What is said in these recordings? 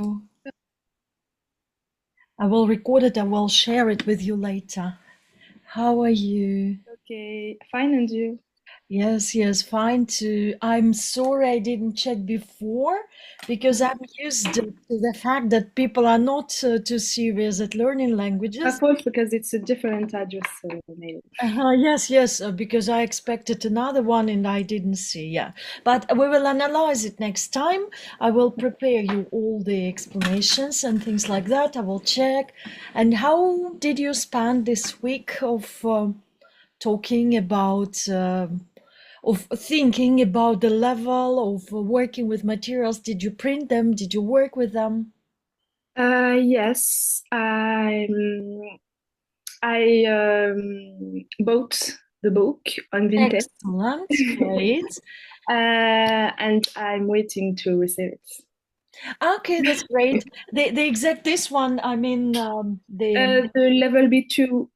I will record it. I will share it with you later. How are you? Okay, fine, and you? Yes, fine too. I'm sorry I didn't check before because I'm used to the fact that people are not too serious at learning Of languages. course, because it's a different address mail. Yes, because I expected another one and I didn't see. Yeah, but we will analyze it next time. I will prepare you all the explanations and things like that. I will check. And how did you spend this week of talking about, of thinking about the level of working with materials? Did you print them? Did you work with them? Yes, I bought the book on Vinted, Excellent, great. and I'm waiting to receive it. Okay, that's great. The exact this one, I mean, the The level B2,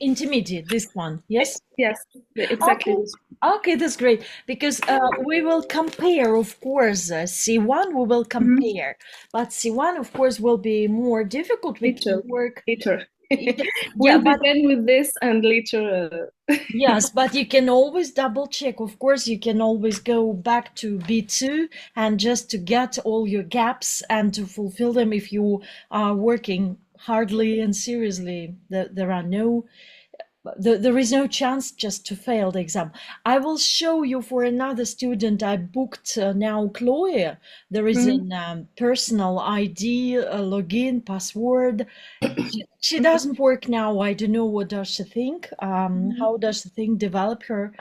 intermediate, this one, yes? yes, exactly Okay, this. okay, that's great because we will compare, of course, C1 we will Mhm. compare, but C1, of course, will be more difficult. We can Later, work, later. yeah, We'll but begin with this, and later. yes, but you can always double check. Of course, you can always go back to B2 and just to get all your gaps and to fulfill them if you are working hardly and seriously. There are no there is no chance just to fail the exam. I will show you for another student I booked now, Chloe. There is Mhm. an personal ID, login, password. She doesn't work now. I don't know what does she think. How does she think develop her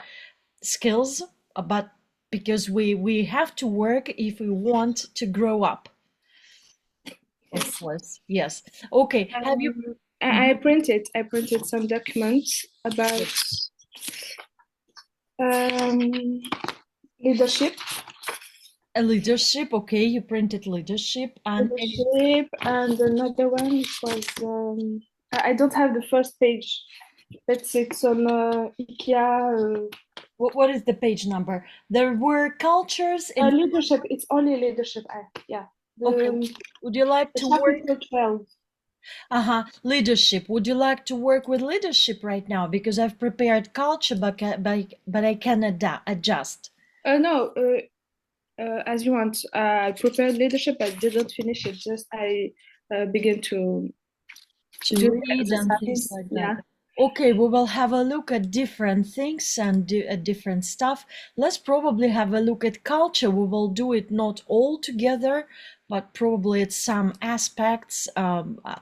skills? But because we have to work if we want to grow up, of course. Yes. Okay. Have you? I printed some documents about um, leadership, A leadership, okay, you printed leadership and any, and another one was I don't have the first page, but it's on IKEA. what is the page number? There were cultures in, Leadership. It's only leadership. Yeah, okay, the, would you like the to chapter work? 12. Leadership. Would you like to work with leadership right now? Because I've prepared culture, but I can adjust. No, as you want. I prepared leadership. I didn't finish it. Just I began to To do the read and things exercise. like that. Yeah. Okay, we will have a look at different things and at different stuff. Let's probably have a look at culture. We will do it not all together, but probably at some aspects,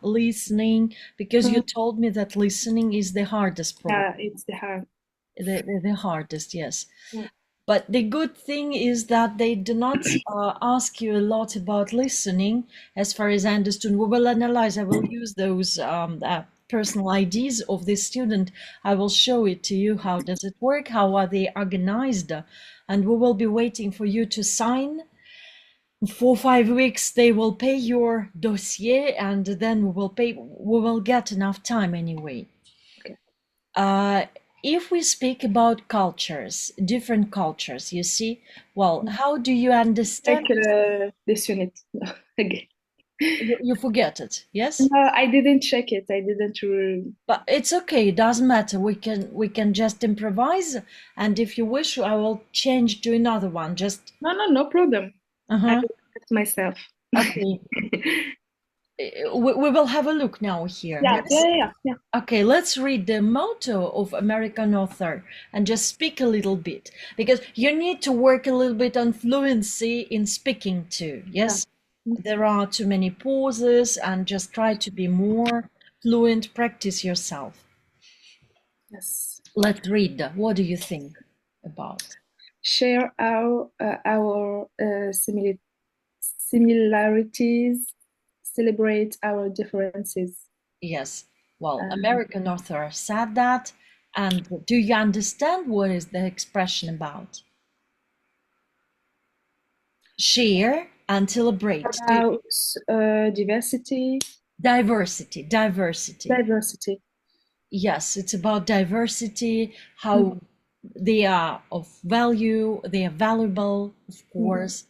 listening, because you Mhm. told me that listening is the hardest, Yeah, probably. it's the hard. The hardest, yes. Yeah. But the good thing is that they do not ask you a lot about listening, as far as I understood. We will analyze. I will use those personal IDs of this student. I will show it to you. How does it work? How are they organized? And we will be waiting for you to sign. For 5 weeks, they will pay your dossier, and then we will pay. We will get enough time anyway. Okay. Uh, if we speak about cultures, different cultures, you see, well, how do you Like understand? this unit. Okay. You forget it, yes? No, I didn't check it. I didn't. But it's okay, it doesn't matter. We can just improvise, and if you wish, I will change to another one. Just No, no, no problem. I uh-huh. will correct myself. Okay. We will have a look now here, Yeah, yes? yeah, yeah, yeah. Okay, let's read the motto of American author and just speak a little bit because you need to work a little bit on fluency in speaking too. Yeah. Yes, there are too many pauses and just try to be more fluent, practice yourself. Yes. Let's read. What do you think about? Share our similarities. Celebrate our differences. Yes, well, Um, American author said that. And do you understand what is the expression about? Share and celebrate. about diversity, Diversity. diversity. Yes, it's about diversity, how they are of value, they are valuable, of Mhm. course.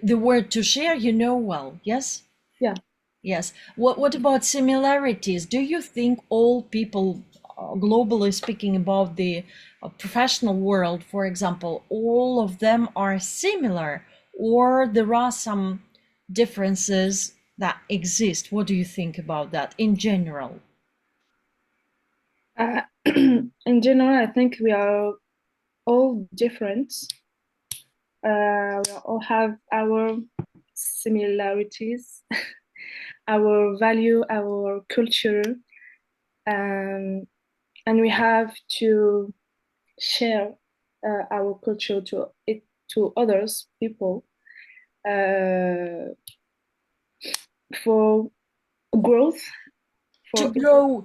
The word to share, you know well, yes? Yeah. Yes. What about similarities? Do you think all people, globally speaking, about the professional world, for example, all of them are similar, or there are some differences that exist? What do you think about that in general? In general, I think we are all different. We all have our similarities, our value, our culture, um, and we have to share our culture to others people uh, for growth, for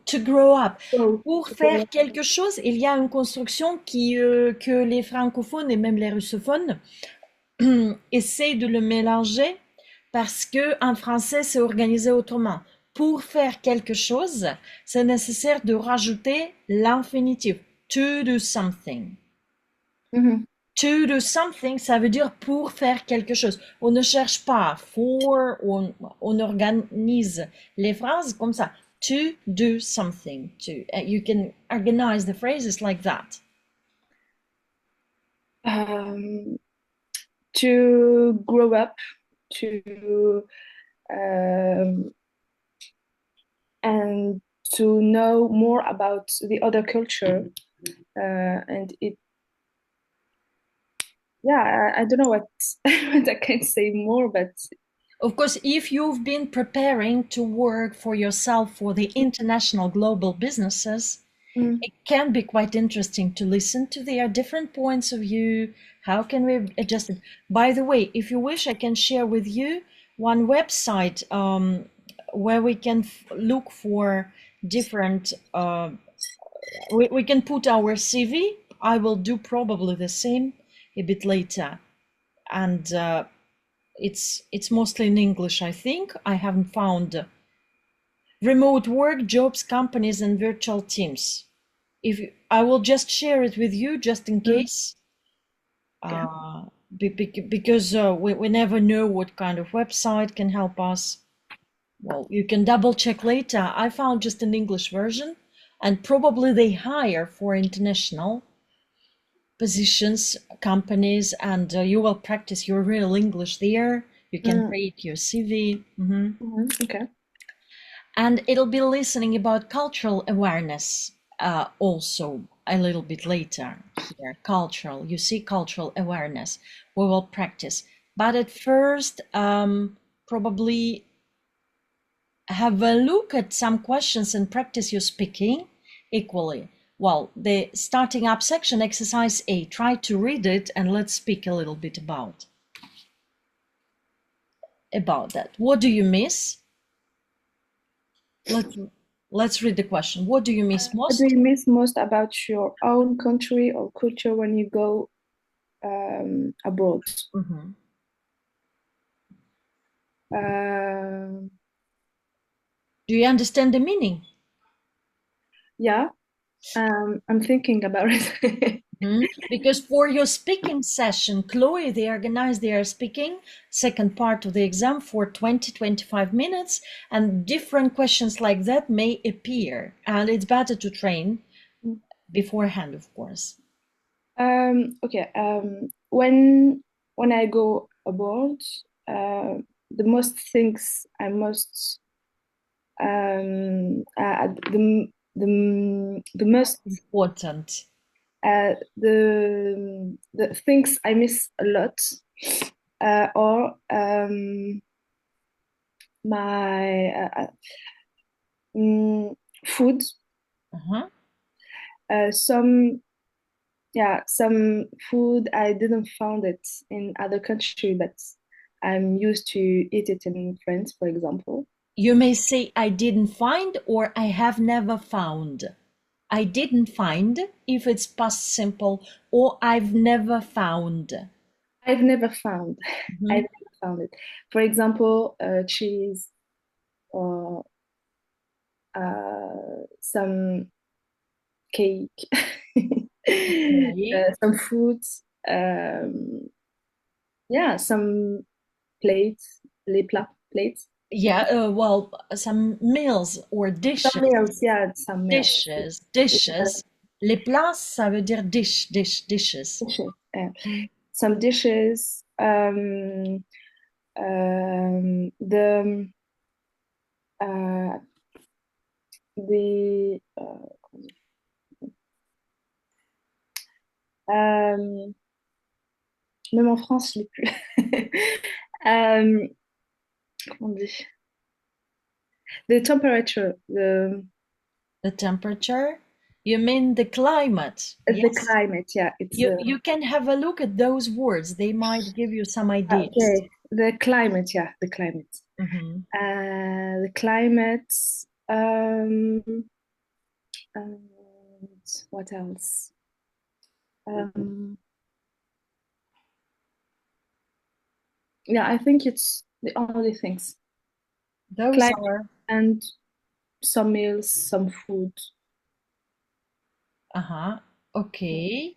To grow up. growth. Pour faire quelque chose, il y a une construction que les francophones et même les russophones essaient de le mélanger parce que en français, c'est organisé autrement. Pour faire quelque chose, c'est nécessaire de rajouter l'infinitif. To do something. Mhm. To do something, ça veut dire pour faire quelque chose. On ne cherche pas for, on organise les phrases comme ça. To do something. You can organize the phrases like that. Um, to grow up, to um, and to know more about the other culture, and it. Yeah, I don't know what what I can say more, but Of course, if you've been preparing to work for yourself for the international global businesses, mm, it can be quite interesting to listen to their different points of view. How can we adjust it? By the way, if you wish, I can share with you one website where we can look for different. We can put our CV. I will do probably the same a bit later, and it's mostly in English. I think I haven't found remote work, jobs, companies, and virtual teams. If I will just share it with you just in mm, case, okay. because we never know what kind of website can help us. Well, you can double check later. I found just an English version, and probably they hire for international positions, companies, and you will practice your real English there. You can Mm, create your CV. Mhm. okay. And it'll be listening about cultural awareness also a little bit later here. Cultural, you see, cultural awareness. We will practice. But at first, probably have a look at some questions and practice your speaking equally. Well, the starting up section, exercise A, try to read it and let's speak a little bit about that. What do you miss? Let's let's read the question. What do you miss What do most? you miss most about your own country or culture when you go abroad? Mhm. Uh, Do you understand the meaning? yeah, I'm thinking about it. Because for your speaking session, Chloe, they organized their speaking second part of the exam for 20-25 minutes, and different questions like that may appear. And it's better to train beforehand, of course. Okay. When I go abroad, the most things I must the most Important. the things I miss a lot are my food. Uh-huh. Some some food I didn't found it in other country, but I'm used to eat it in France, for example. You may say, I didn't find, or I have never found. I didn't find, if it's past simple, or I've never found. I've never found. I've Mhm. never found it. For example, cheese or some cake, Okay. some fruits. Yeah, some. plates, les plats, plates. Yeah, well, some meals or dishes. Some meals, yeah, some meals. Dishes. Les plats, ça veut dire dishes. Dishes, yeah. Some dishes. The uh, the même en France, je l'ai plus. Comment on dit? The temperature, The temperature. You mean the climate? the Yes. climate, yeah. It's You can have a look at those words. They might give you some ideas. okay. The climate, yeah, the climate. Mm-hmm. The climate. And what else? Yeah, I think it's the only things. Those Climate are and some meals, some food. okay.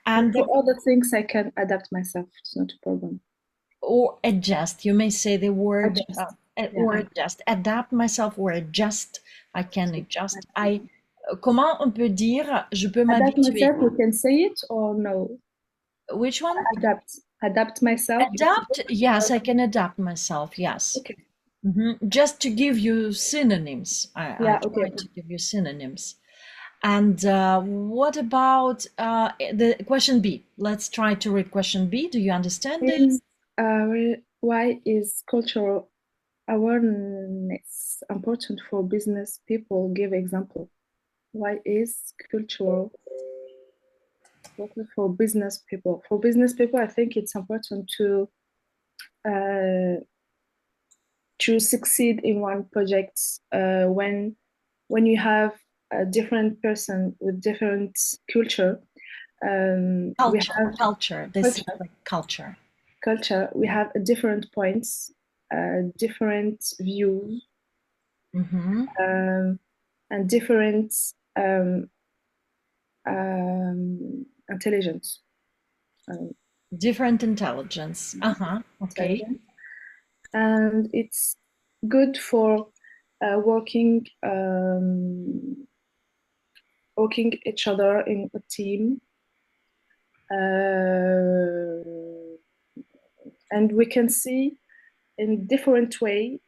But And for other things, I can adapt myself. It's not a problem. or adjust. You may say the word Adjust. or Yeah, adjust. Adapt myself or adjust. I can adjust. Comment on peut dire je peux adapt m'habituer? myself. We can say it or no. Which one? Adapt myself. Adapt. Yes, I can adapt myself. Yes. Okay. Just to give you synonyms. I Yeah. try Okay. to give you synonyms. And what about the question B? Let's try to read question B. Do you understand it? Why is cultural awareness important for business people? Give example. Why is cultural important for business people? For business people, I think it's important uh, to succeed in one project when you have a different person with different culture. We have Culture. This is like culture. we have a different points, different views, and different intelligence. Different intelligence. Okay. Intelligence. And it's good for working each other in a team. And we can see in different way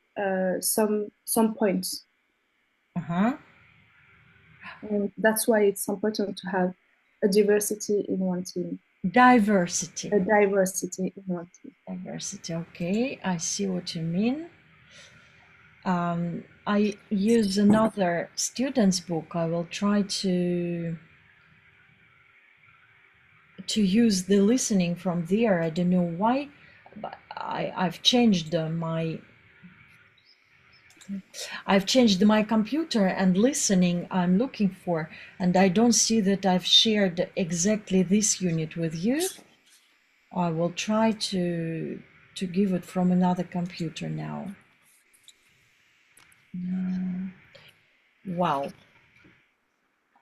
some points. And that's why it's important to have a diversity in one team. Diversity. A diversity in one team. Diversity. Okay, I see what you mean. I use another student's book. I will try to use the listening from there. I don't know why, but I've changed my computer, and listening I'm looking for, and I don't see that I've shared exactly this unit with you. I will try to give it from another computer now. Wow.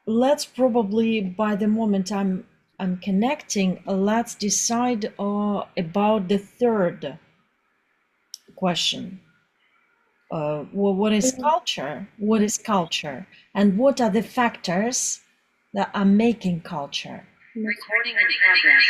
Let's probably, by the moment I'm connecting, let's decide about the third question. What is culture? What is culture? And what are the factors that are making culture? Recording in progress.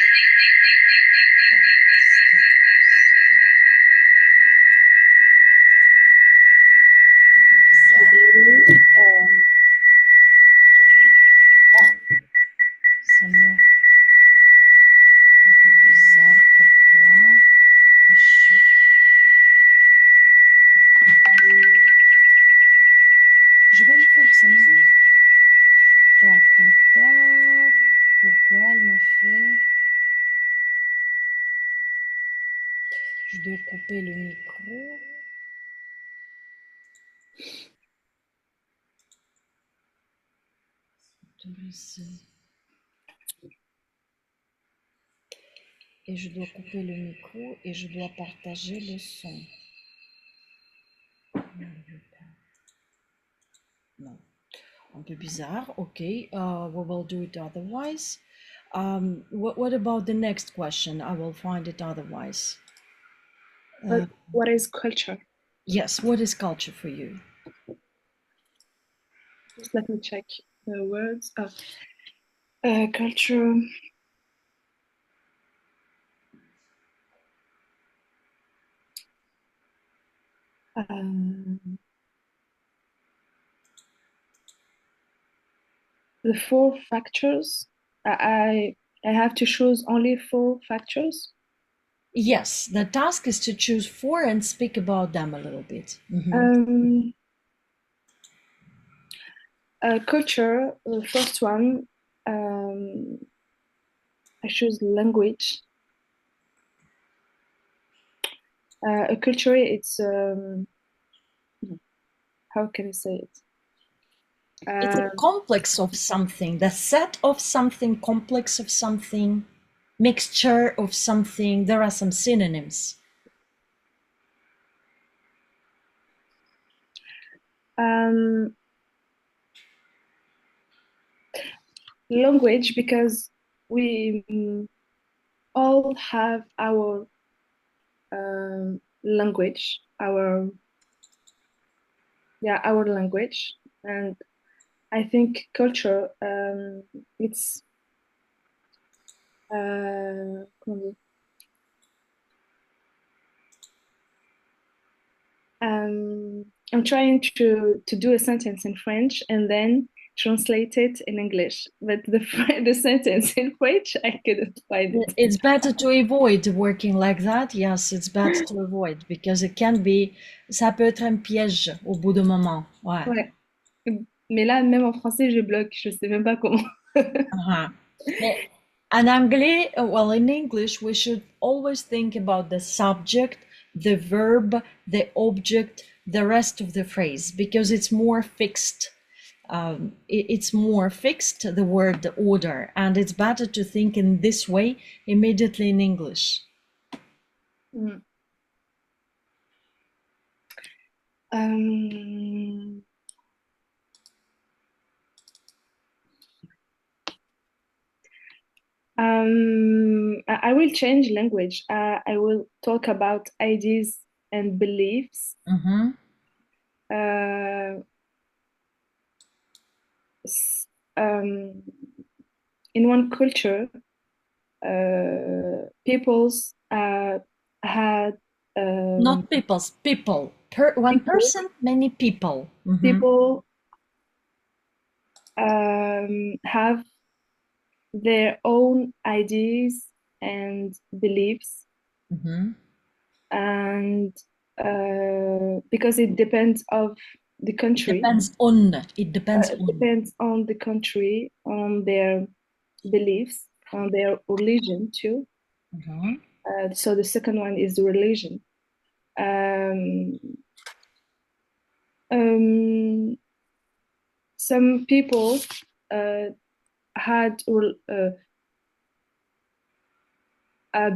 C'est moi. Un peu bizarre. Pourquoi? Je vais le faire, c'est moi. Tac, tac, tac. Pourquoi elle me fait... Je dois couper le micro. Autoriser. Et je dois couper le micro et je dois partager le son. Non. Un peu bizarre. Okay, we will do it otherwise. What about the next question? I will find it otherwise. But what is culture? Yes, what is culture for you? Just let me check the words. Culture. The 4 factors. I have to choose only 4 factors. Yes, the task is to choose 4 and speak about them a little bit. Mhm. Culture, the first one, I choose language. A culture, it's how can I say it? It's a complex of something, the set of something, complex of something, mixture of something. There are some synonyms. Language, because we all have our language, our language, and I think culture, it's comment dire? I'm trying to do a sentence in French and then translate it in English, but the sentence in French I couldn't find it. It's better to avoid working like that. Yes, it's better to avoid because it can be, ça peut être un piège au bout d'un moment. Ouais. Ouais. Mais là, même en français, je bloque, je sais même pas comment. Uh-huh. En anglais, well, in English, we should always think about the subject, the verb, the object, the rest of the phrase, because it's more fixed. It's more fixed, the word order, and it's better to think in this way immediately in English. I will change language. I will talk about ideas and beliefs. Mhm. In one culture, peoples had Not peoples, people. One people, person, many people. Mhm. people have their own ideas and beliefs, Mhm. and because it depends of the country. Depends on. It depends It on. depends on the country, on their beliefs, on their religion too. Mhm. So the second one is the religion. Some people had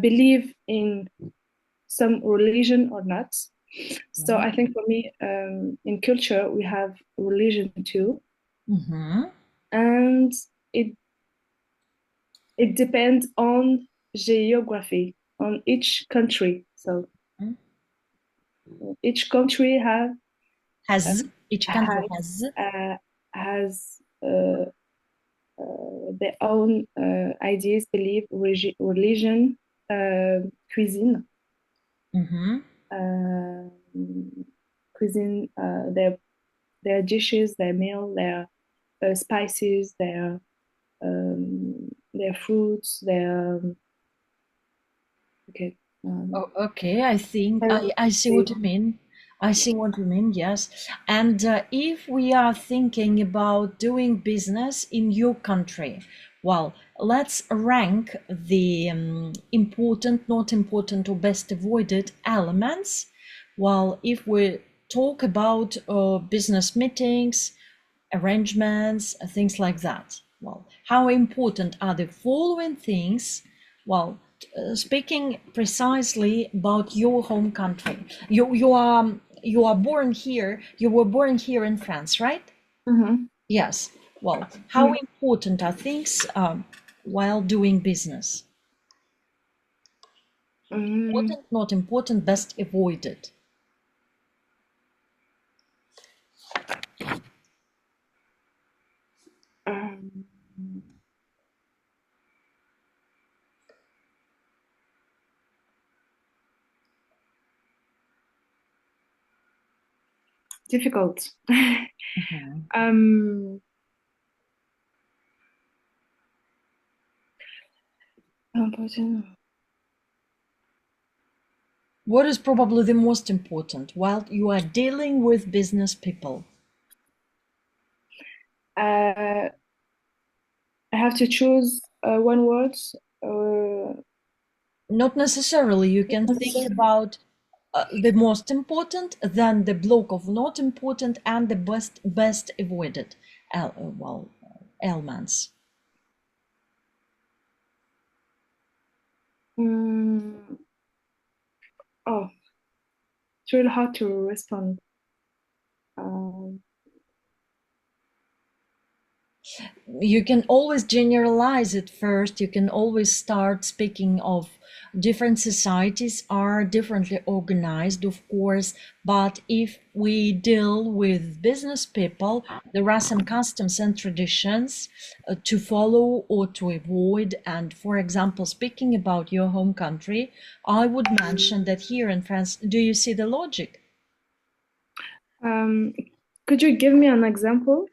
believe in some religion or not. So I think for me, in culture, we have religion too. Mhm. And it depends on geography, on each country. So each country Each country has their own ideas, belief, religion, cuisine. Mhm. Cuisine, their dishes, their meal, their spices, their fruits, their okay. Oh, okay, I think I see what you mean. I see what you mean, yes. And if we are thinking about doing business in your country, well, let's rank the important, not important, or best avoided elements. Well, if we talk about business meetings, arrangements, things like that. Well, how important are the following things? Well, speaking precisely about your home country, you are born here. You were born here in France, right? Mm-hmm. Yes. Well, how important are things while doing business? Important, not important, best avoided. Um, difficult. Important. What is probably the most important while you are dealing with business people? I have to choose one word. Not necessarily. You can think about the most important, then the block of not important, and the best avoided elements. Oh, it's really hard to respond. You can always generalize it first. You can always start speaking of different societies are differently organized, of course, but if we deal with business people, there are some customs and traditions to follow or to avoid. And for example, speaking about your home country, I would mention that here in France, do you see the logic? Could you give me an example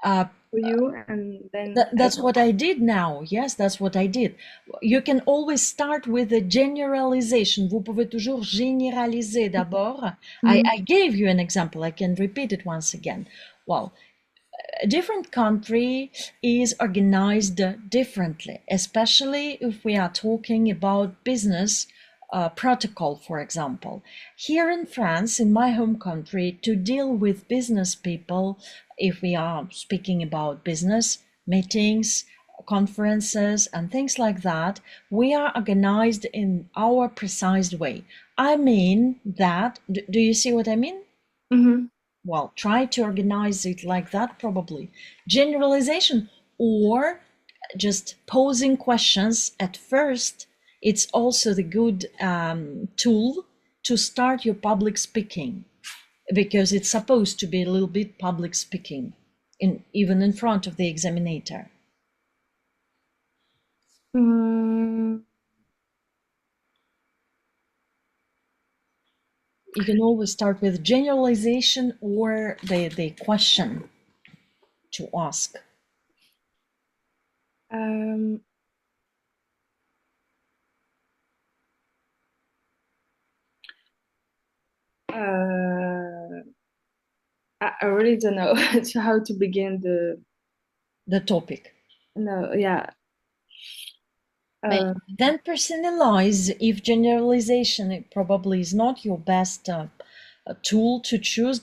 Uh, for you, and then That's what I did now. Yes, that's what I did. You can always start with a generalization. Vous pouvez toujours généraliser d'abord. I gave you an example. I can repeat it once again. Well, a different country is organized differently, especially if we are talking about business protocol, for example. Here in France, in my home country, to deal with business people, if we are speaking about business meetings, conferences, and things like that, we are organized in our precise way. I mean that, do you see what I mean? Well, try to organize it like that, probably. Generalization or just posing questions at first, it's also the good tool to start your public speaking, because it's supposed to be a little bit public speaking, even in front of the examinator. You can always start with generalization or the question to ask. I really don't know how to begin the topic. No, yeah. Then personalize. If generalization it probably is not your best tool to choose,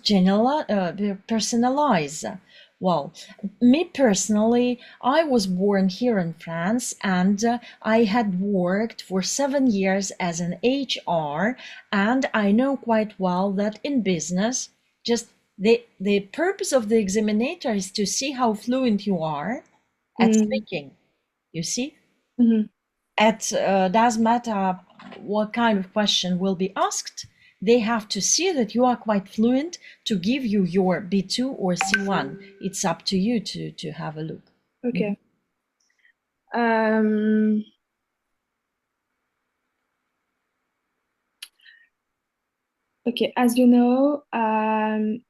personalize. Well, me personally, I was born here in France, and I had worked for 7 years as an HR, and I know quite well that in business, just the purpose of the examinator is to see how fluent you are at speaking. You see? It doesn't matter what kind of question will be asked. They have to see that you are quite fluent to give you your B2 or C1. It's up to you to have a look. Okay. Okay, as you know, I'm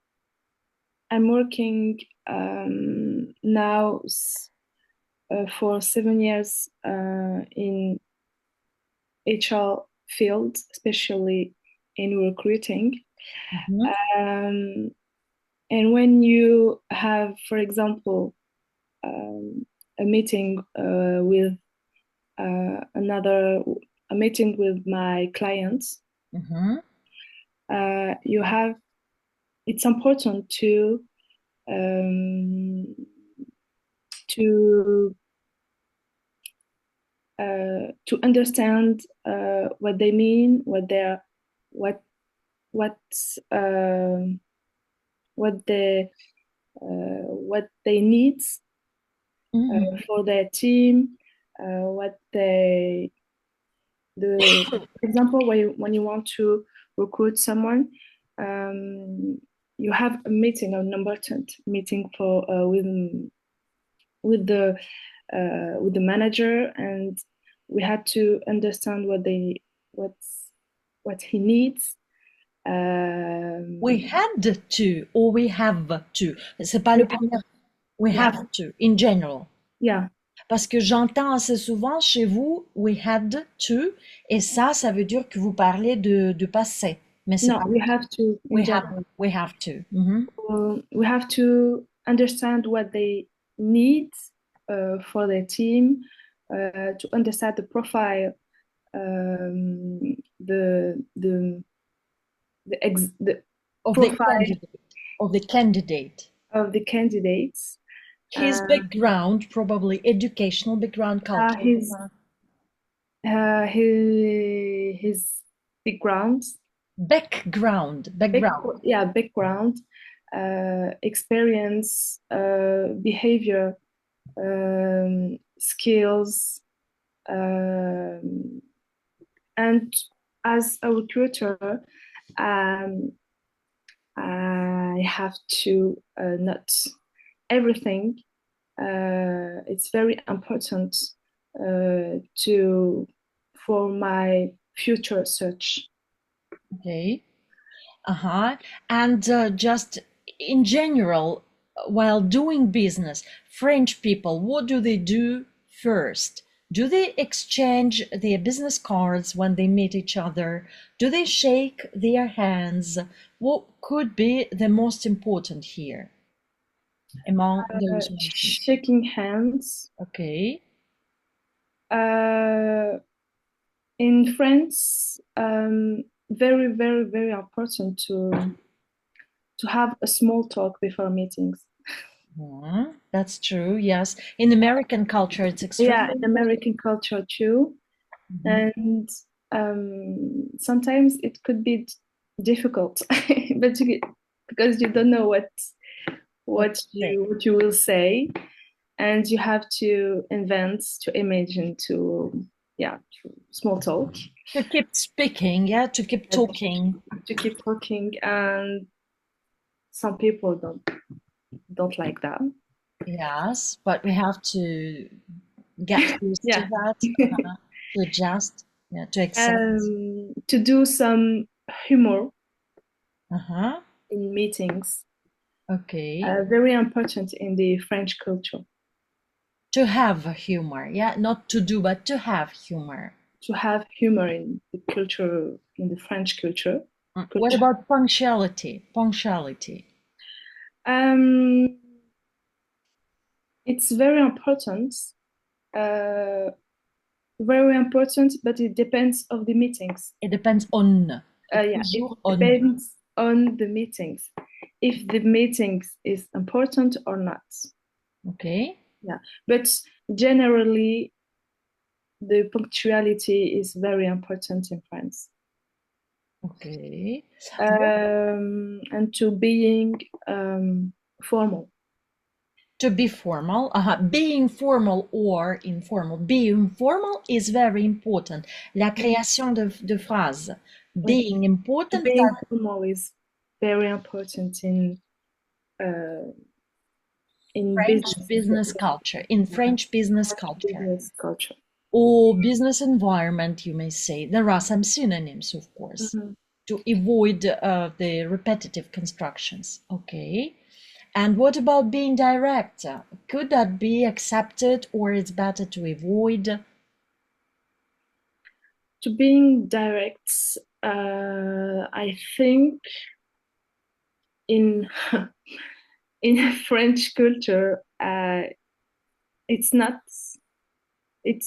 working now for 7 years in HR field, especially in recruiting. And when you have, for example, a meeting with a meeting with my clients, you have, it's important to understand what they mean, what they're what they need for their team, what they For example, when you want to recruit someone, you have a meeting, an important meeting for with the manager, and we had to understand what he needs. We had to, or we have to. C'est pas le premier. We have to, in general. Yeah. Parce que j'entends assez souvent chez vous, we had to, et ça veut dire que vous parlez de passé. Mais c'est No, pas we have to. we have to. We have to understand what they need for their team, to understand the profile, Of profile the candidate. of the candidates. His background, probably educational background, culture. His background. Background. Background, experience, behavior, skills, and as a recruiter, I have to note everything. It's very important for my future search. Okay. And just in general, while doing business, French people, what do they do first? Do they exchange their business cards when they meet each other? Do they shake their hands? What could be the most important here among those mentioned? Shaking hands. Okay. In France, very, very, very important to have a small talk before meetings. That's true, yes. In American culture, it's extremely in American culture too. And sometimes it could be difficult, but because you don't know what you will say, and you have to invent, to imagine, to small talk. To keep speaking, to keep talking. To keep talking, and some people don't like that. Yes, but we have to get used to that, to adjust, to accept. To do some humor in meetings. Okay. Very important in the French culture. To have humor, not to do, but to have humor. To have humor in the culture, in the French culture. What about punctuality? Punctuality. It's very important. Very important, but it depends on the meetings. It depends on. It depends on the meetings. If the meetings is important or not. Okay. Yeah, but generally, the punctuality is very important in France. Okay. And to being formal. To be formal, being formal or informal. Being formal is very important. La création de phrases. Being important. Being formal is very important in French business culture. In French business culture. Culture. Or business environment, you may say. There are some synonyms, of course, to avoid the repetitive constructions. Okay. And what about being direct? Could that be accepted, or it's better to avoid? To being direct, I think in French culture, it's not. It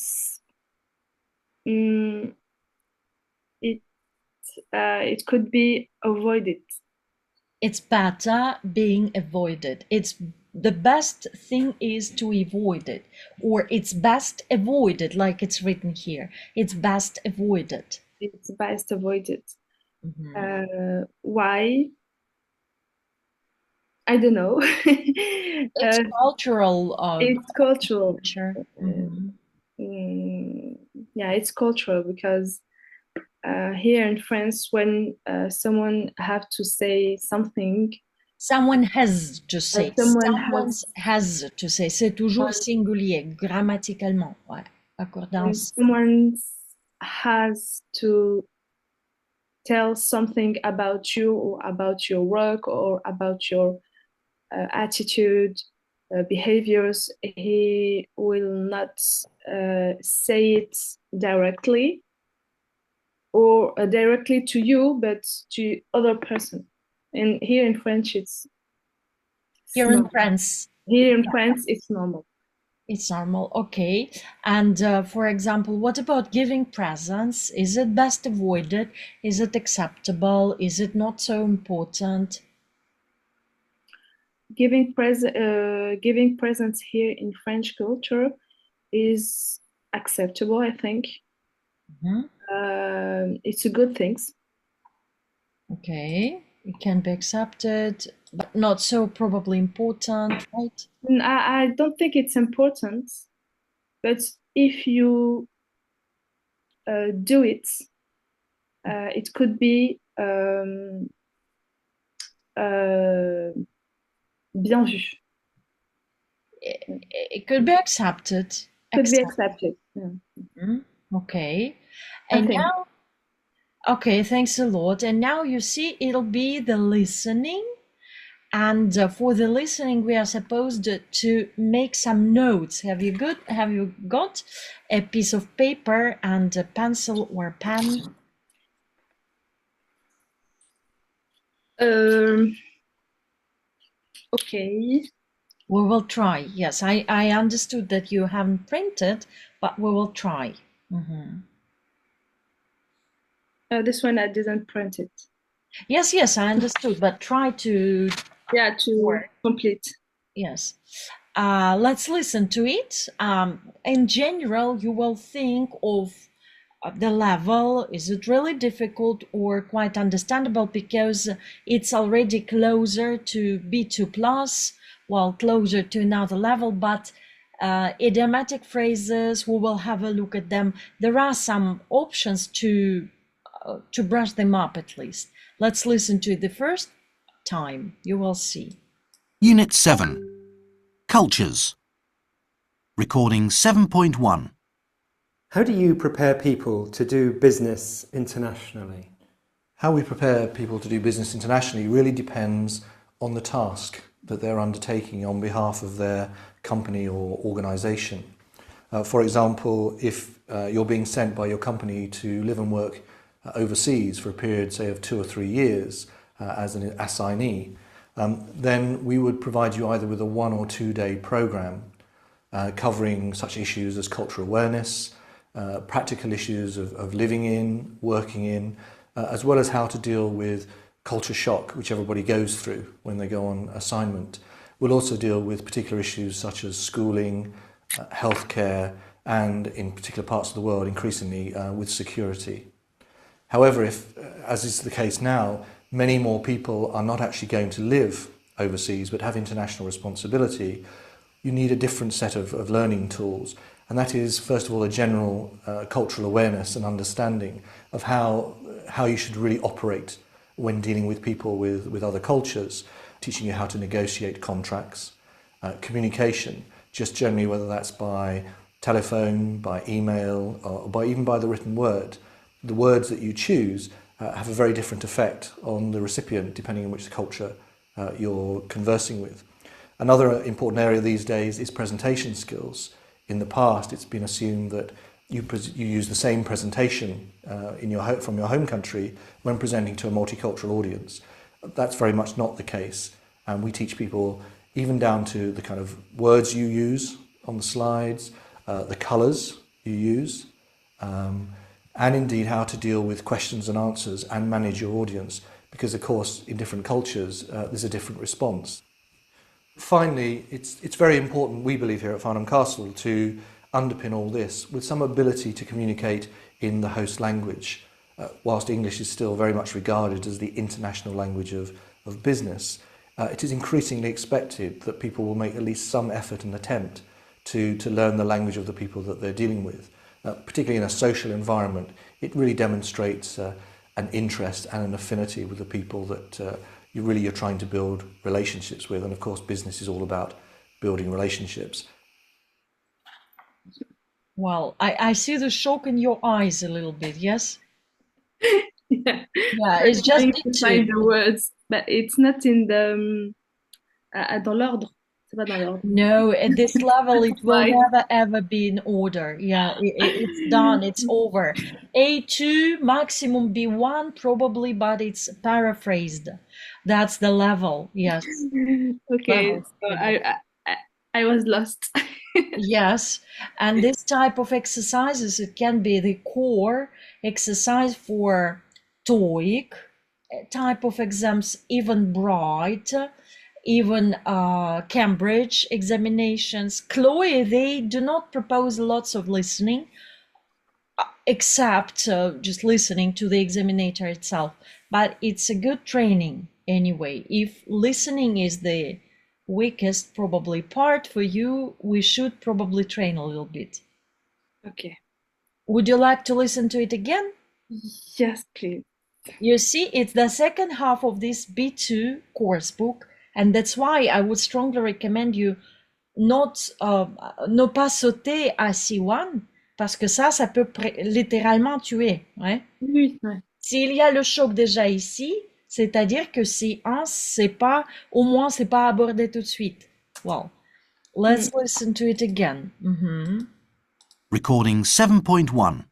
could be avoided. It's better being avoided. It's the best thing is to avoid it, or it's best avoided, like it's written here. It's best avoided. It's best avoided. Why? I don't know. It's cultural. It's cultural. Sure. yeah, it's cultural because here in France, when someone have to say something, Someone has to say. someone Someone has to say. C'est toujours singulier, grammaticalement. Ouais, accordance. someone has to tell something about you or about your work or about your attitude, behaviors, he will not say it directly or directly to you, but to other person. And here in French, it's Here in France, here in France, it's normal. it's normal. Okay. And for example, what about giving presents? Is it best avoided? Is it acceptable? Is it not so important? Giving presents here in French culture is acceptable, I think. Mhm. It's a good thing. Okay. It can be accepted, but not so probably important, right? I don't think it's important, but if you do it, it could be bien vu. It could be accepted. Could be accepted. Yeah. Mhm. Okay. I And think. now, okay, thanks a lot. And now you see, it'll be the listening. And for the listening, we are supposed to make some notes. Have you got a piece of paper and a pencil or pen? Okay. We will try. Yes, I understood that you haven't printed, but we will try. This one I didn't print it. Yes, I understood, but try to Yeah, to work. complete. Yes. Let's listen to it. In general, you will think of the level. Is it really difficult or quite understandable because it's already closer to B2 plus, well, closer to another level, but idiomatic phrases, we will have a look at them. There are some options to brush them up at least. Let's listen to it the first time. You will see. Unit 7. Cultures. Recording 7.1. How do you prepare people to do business internationally? How we prepare people to do business internationally really depends on the task that they're undertaking on behalf of their company or organisation. For example, if you're being sent by your company to live and work overseas for a period, say, of 2 or 3 years as an assignee, then we would provide you either with a 1 or 2 day programme covering such issues as cultural awareness, practical issues of living in, working in, as well as how to deal with culture shock, which everybody goes through when they go on assignment. We'll also deal with particular issues such as schooling, healthcare, and in particular parts of the world, increasingly with security. However, if, as is the case now, many more people are not actually going to live overseas but have international responsibility, you need a different set of learning tools. And that is, first of all, a general cultural awareness and understanding of how you should really operate when dealing with people with other cultures, teaching you how to negotiate contracts, communication, just generally whether that's by telephone, by email, or even by the written word. The words that you choose have a very different effect on the recipient depending on which culture you're conversing with. Another important area these days is presentation skills. In the past, it's been assumed that you use the same presentation from your home country when presenting to a multicultural audience. That's very much not the case. And we teach people even down to the kind of words you use on the slides, the colours you use, and indeed how to deal with questions and answers and manage your audience. Because, of course, in different cultures, there's a different response. Finally, it's very important, we believe here at Farnham Castle, to underpin all this with some ability to communicate in the host language. Whilst English is still very much regarded as the international language of business, it is increasingly expected that people will make at least some effort and attempt to learn the language of the people that they're dealing with. particularly in a social environment, it really demonstrates an interest and an affinity with the people that you're trying to build relationships with. And of course, business is all about building relationships. Well, I see the shock in your eyes a little bit, yes? Yeah. Yeah, it's just Trying need to find to. the words, but it's not in the dans l'ordre. C'est pas dans l'ordre. No, at this level, it will Right. never ever be in order. Yeah, it's done, it's over. A2, maximum B1, probably, but it's paraphrased. That's the level, yes. Okay, Level. so I was lost. Yes, and this type of exercises, it can be the core exercise for TOEIC type of exams, even Bright, even Cambridge examinations. Chloe, they do not propose lots of listening, except just listening to the examinator itself. But it's a good training anyway. If listening is the weakest probably part for you, we should probably train a little bit. Okay. Would you like to listen to it again? Yes, please. You see, it's the second half of this B2 course book, and that's why I would strongly recommend you not ne pas sauter à C1, parce que ça peut littéralement tuer. Ouais? Oui, ouais. S'il y a le choc déjà ici, c'est-à-dire que C1, c'est pas, au moins, c'est pas abordé tout de suite. Well, let's listen to it again. Recording 7.1.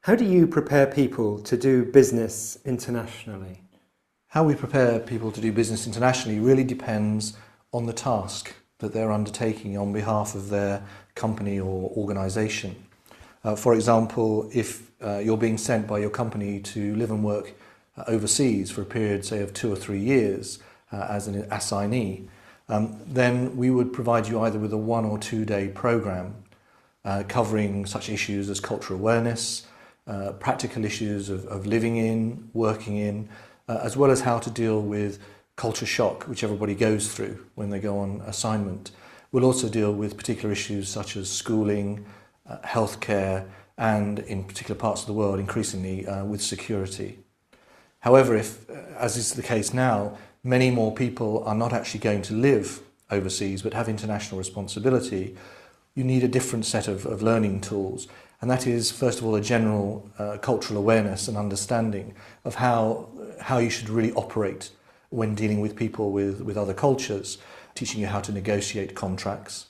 How do you prepare people to do business internationally? How we prepare people to do business internationally really depends on the task that they're undertaking on behalf of their company or organisation. For example, if you're being sent by your company to live and work overseas for a period, say, of 2 or 3 years as an assignee, then we would provide you either with a 1 or 2 day programme covering such issues as cultural awareness, practical issues of living in, working in, as well as how to deal with culture shock, which everybody goes through when they go on assignment. We'll also deal with particular issues such as schooling, healthcare, and in particular parts of the world, increasingly with security. However, if, as is the case now, many more people are not actually going to live overseas but have international responsibility, you need a different set of learning tools. And that is, first of all, a general cultural awareness and understanding of how you should really operate when dealing with people with other cultures, teaching you how to negotiate contracts,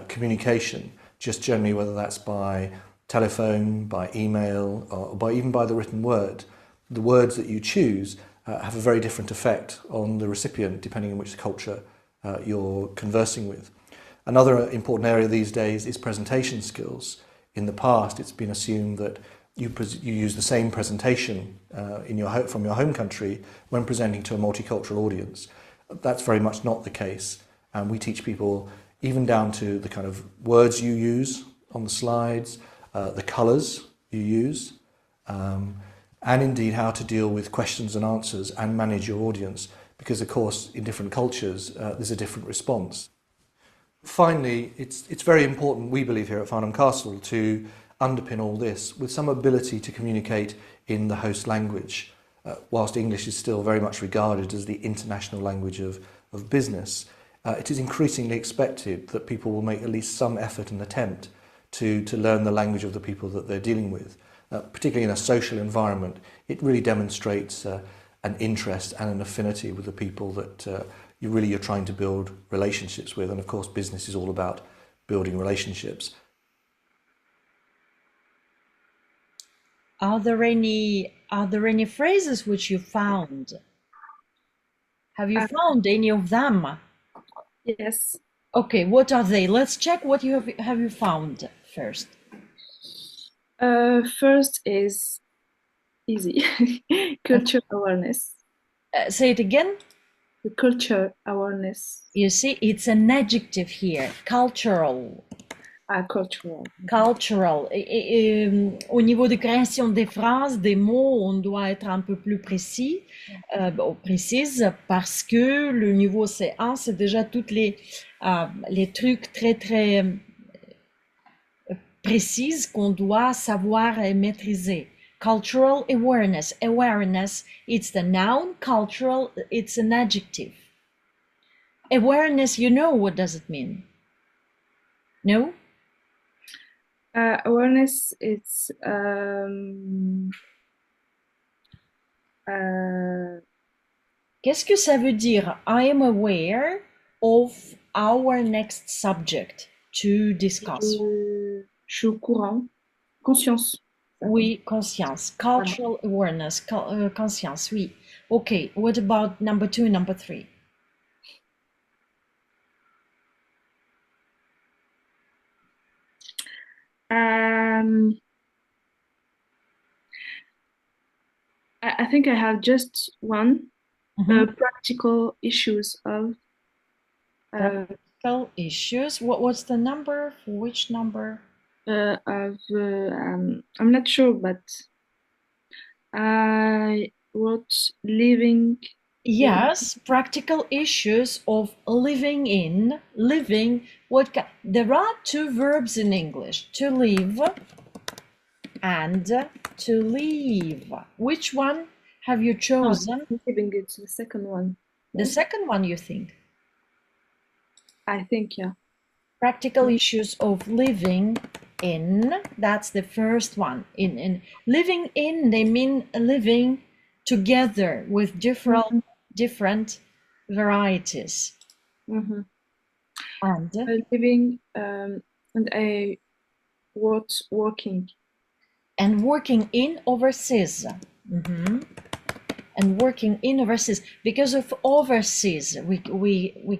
communication, just generally whether that's by telephone, by email, or even by the written word. The words that you choose have a very different effect on the recipient depending on which culture you're conversing with. Another important area these days is presentation skills. In the past, it's been assumed that you use the same presentation from your home country when presenting to a multicultural audience. That's very much not the case. And we teach people even down to the kind of words you use on the slides, the colours you use, and indeed how to deal with questions and answers and manage your audience. Because, of course, in different cultures, there's a different response. Finally, it's very important, we believe here at Farnham Castle, to underpin all this with some ability to communicate in the host language. Whilst English is still very much regarded as the international language of business, it is increasingly expected that people will make at least some effort and attempt to learn the language of the people that they're dealing with. Particularly in a social environment, it really demonstrates an interest and an affinity with the people that you're trying to build relationships with. And of course, business is all about building relationships. Are there any phrases which you found? Have you found any of them? Yes. Okay, what are they? Let's check what you have found first. First is easy. Culture awareness. Say it again. The culture awareness. You see, it's an adjective here. Cultural. Cultural. Cultural. Au niveau de création des phrases, des mots, on doit être un peu plus précise, parce que le niveau C1, c'est déjà toutes les trucs très précise qu'on doit savoir et maîtriser. Cultural awareness. Awareness, it's the noun. Cultural, it's an adjective. Awareness, you know what does it mean? No? Awareness, it's Qu'est-ce que ça veut dire? I am aware of our next subject to discuss. je suis au courant. Conscience. Oui, conscience. Cultural awareness. Conscience, oui. Okay, what about number 2 and number 3? I think I have just one. Practical issues of Practical issues. What's the number? For which number? I'm not sure, but I wrote living. Yes, practical issues of living in, living. There are two verbs in English: to live and to leave. Which one have you chosen? Living, it's the second one. The second one, you think? I think, yeah. Practical issues of living in, that's the first one. In living in, they mean living together with different varieties. And living, and I wrote working. And working in overseas. And working in overseas. Because of overseas, we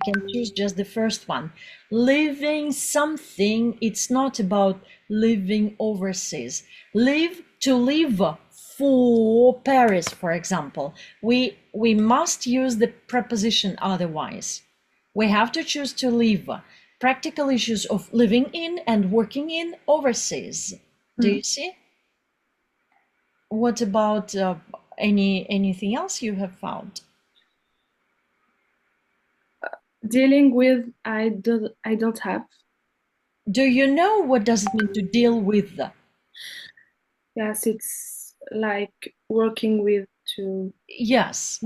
can choose just the first one. Living something, it's not about living overseas. Live, to live for Paris, for example. We must use the preposition otherwise. We have to choose to live. Practical issues of living in and working in overseas. Do you see? What about anything else you have found? Dealing with, I don't have. Do you know what does it mean to deal with? Yes, it's like working with to. Yes,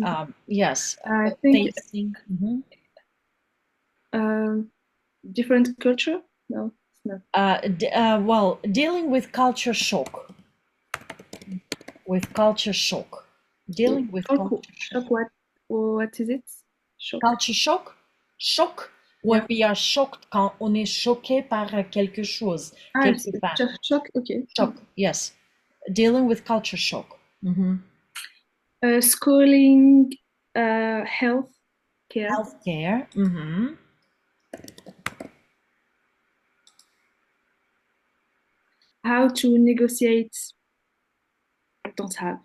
yes. I think facing, different culture. No, it's not. well, dealing with culture shock. With culture shock. Dealing with culture shock. What is it? Shock. Culture shock. Shock. When we are shocked, quand on est choqué par quelque chose. Quelque part. Shock, okay. Shock, yes. Dealing with culture shock. Schooling, health care. Healthcare. How to negotiate. I don't have.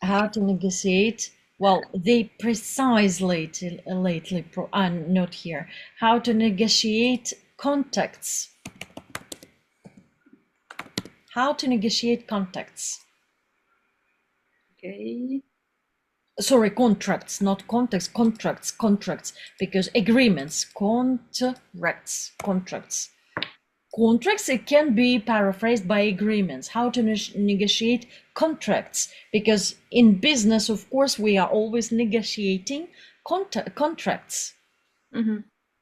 How to negotiate. Well, they precisely lately, not here. How to negotiate contacts. How to negotiate contacts. Okay. Sorry, contracts, not contacts, contracts, because agreements, contracts. Contracts, it can be paraphrased by agreements. How to negotiate contracts, because in business, of course, we are always negotiating contracts.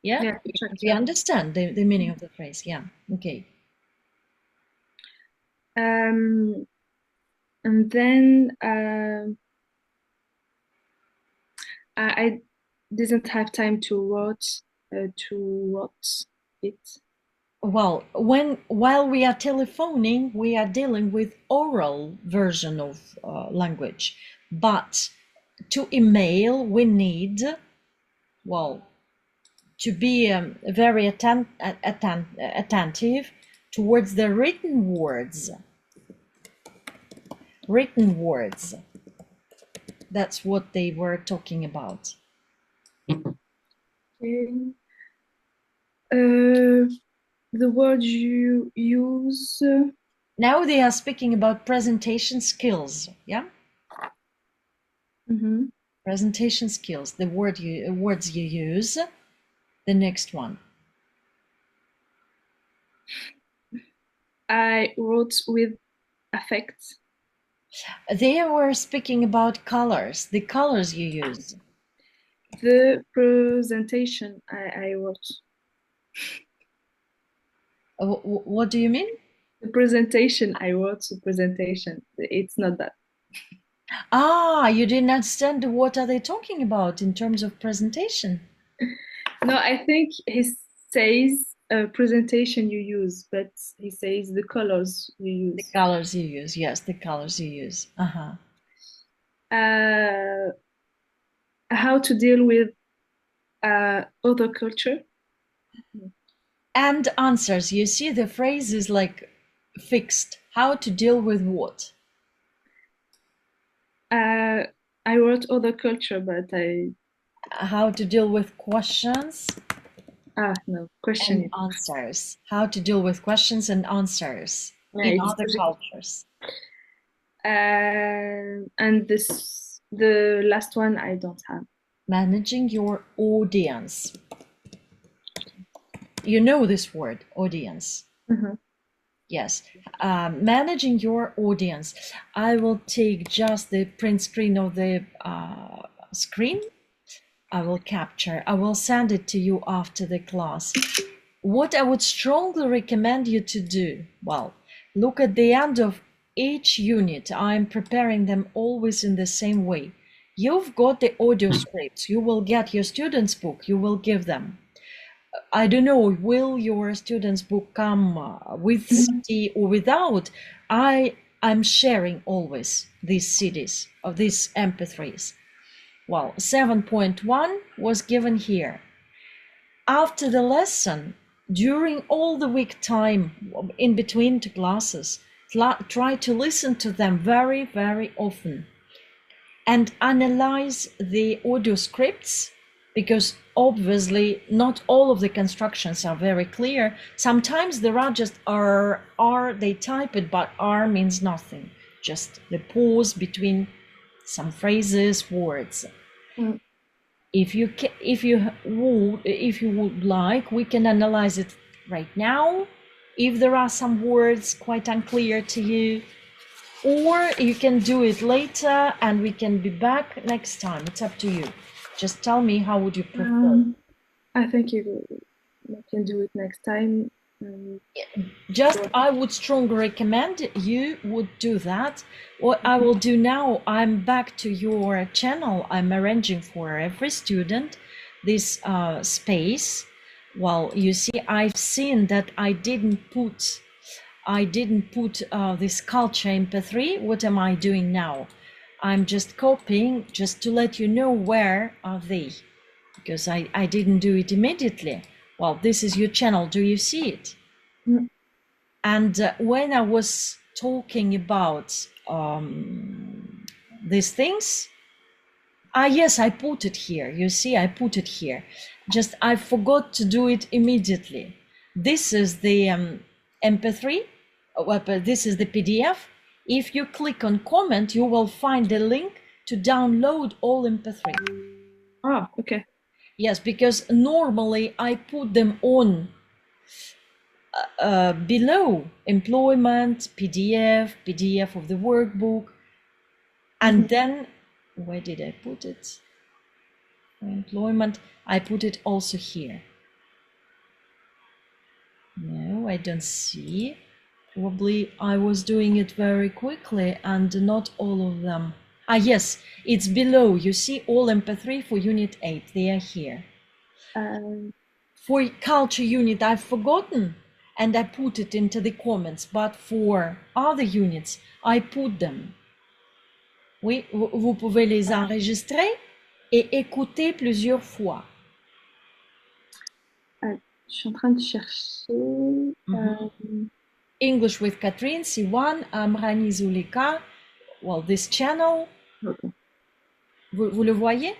Yeah, you understand the meaning of the phrase. Yeah, okay. And then I didn't have time to write it. Well, while we are telephoning, we are dealing with oral version of language, but to email we need, well, to be very attentive towards the written words. Written words. That's what they were talking about. Okay. The words you use. Now they are speaking about presentation skills. Yeah. Presentation skills. The words you use. The next one. I wrote with affect. They were speaking about colors, the colors you use. The presentation I wrote. What do you mean? The presentation I wrote. The presentation. It's not that. Ah, you didn't understand what are they talking about in terms of presentation? No, I think he says presentation you use, but he says the colors you use. The colors you use, yes, the colors you use. How to deal with other culture. And answers. You see, the phrase is like fixed. How to deal with what? I wrote other culture, but How to deal with questions no, question and answers. How to deal with questions and answers in other cultures. And the last one I don't have. Managing your audience. You know this word, audience. Mm-hmm. Yes. Managing your audience. I will take just the print screen of the screen. I will capture. I will send it to you after the class. What I would strongly recommend you to do, well, look at the end of each unit. I'm preparing them always in the same way. You've got the audio scripts. You will get your students' book. You will give them. I don't know, will your students' book come with CD or without? I'm sharing always these CDs of these MP3s. Well, 7.1 was given here. After the lesson, during all the week time in between two classes, try to listen to them very, very often and analyze the audio scripts, because obviously not all of the constructions are very clear. Sometimes there are just R, they type it, but R means nothing, just the pause between some phrases, words. If you would like, we can analyze it right now. If there are some words quite unclear to you, or you can do it later and we can be back next time. It's up to you. Just tell me, how would you prefer? I think you can do it next time. I would strongly recommend you would do that. What I will do now, I'm back to your channel. I'm arranging for every student this space. Well, you see, I've seen that I didn't put this culture MP3. What am I doing now? I'm just copying, just to let you know where are they, because I didn't do it immediately. Well, this is your channel. Do you see it? And when I was talking about these things, yes, I put it here. You see, I put it here. Just I forgot to do it immediately. This is the MP3. This is the PDF. If you click on comment, you will find the link to download all MP3. Ah, okay. Yes, because normally I put them on below employment, PDF of the workbook, and then, where did I put it? Employment, I put it also here. No, I don't see. Probably I was doing it very quickly and not all of them. Yes, it's below. You see all MP3 for Unit 8. They are here. For Culture Unit, I've forgotten and I put it into the comments. But for other units, I put them. Oui, vous pouvez les enregistrer et écouter plusieurs fois. Je suis en train de chercher. English with Catherine, C1, Amrani, Zoulikha. Well, this channel. Okay. Vous le voyez?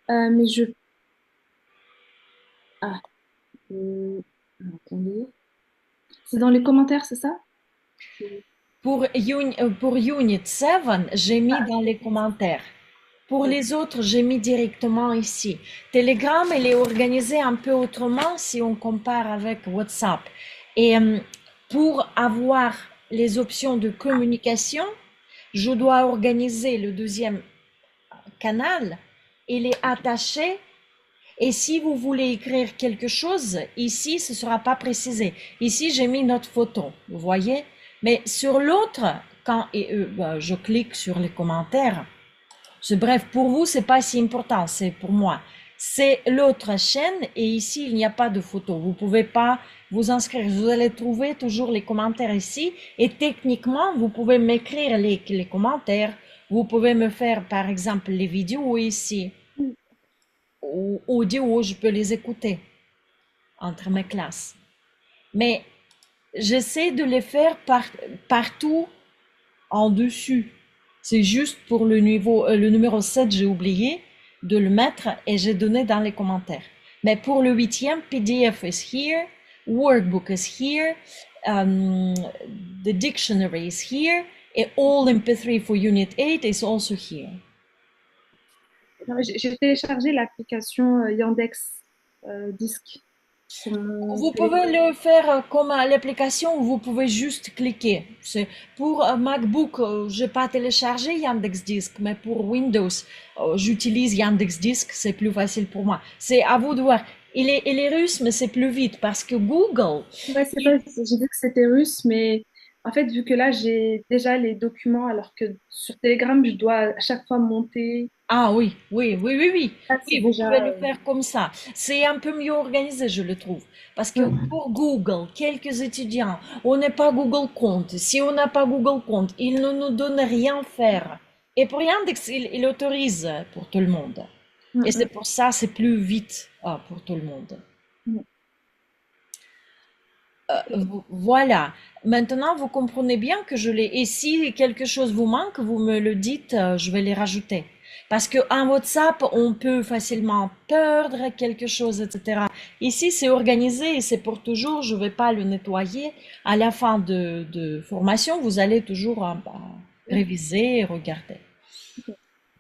Mais je... attendez. C'est dans les commentaires, c'est ça? Pour Unit 7, j'ai mis dans les commentaires. Pour les autres, j'ai mis directement ici. Telegram, il est organisé un peu autrement si on compare avec WhatsApp. Et pour avoir les options de communication, je dois organiser le deuxième canal. Il est attaché. Et si vous voulez écrire quelque chose, ici, ce ne sera pas précisé. Ici, j'ai mis notre photo, vous voyez. Mais sur l'autre, quand je clique sur les commentaires, bref, pour vous, c'est pas si important, c'est pour moi. C'est l'autre chaîne et ici, il n'y a pas de photo. Vous pouvez pas vous inscrire. Vous allez trouver toujours les commentaires ici et techniquement, vous pouvez m'écrire les commentaires. Vous pouvez me faire, par exemple, les vidéos ici. Ou audio, je peux les écouter entre mes classes. Mais j'essaie de les faire partout en dessus. C'est juste pour le numéro 7, j'ai oublié de le mettre et j'ai donné dans les commentaires. Mais pour le 8e, PDF is here, workbook is here, the dictionary is here, et all MP3 for Unit 8 is also here. J'ai téléchargé l'application Yandex Disque. Vous pouvez le faire comme l'application où vous pouvez juste cliquer. C'est pour MacBook, j'ai pas téléchargé Yandex Disc, mais pour Windows, j'utilise Yandex Disc, c'est plus facile pour moi. C'est à vous de voir. Il est russe, mais c'est plus vite parce que Google. Ouais, c'est vrai, j'ai vu que c'était russe, mais en fait, vu que là, j'ai déjà les documents, alors que sur Telegram, je dois à chaque fois monter. Ah oui, oui, oui, oui, oui. Ah, Oui, c'est vous déjà. pouvez le faire comme ça. C'est un peu mieux organisé, je le trouve. Parce que pour Google, quelques étudiants, on n'est pas Google Compte. Si on n'a pas Google Compte, il ne nous donne rien faire. Et pour Yandex, il autorise pour tout le monde. Et c'est pour ça, c'est plus vite pour tout le monde. Voilà. Maintenant, vous comprenez bien que je l'ai. Et si quelque chose vous manque, vous me le dites, je vais les rajouter. Parce qu'en WhatsApp, on peut facilement perdre quelque chose, etc. Ici, c'est organisé et c'est pour toujours. Je ne vais pas le nettoyer. À la fin de formation, vous allez toujours réviser et regarder.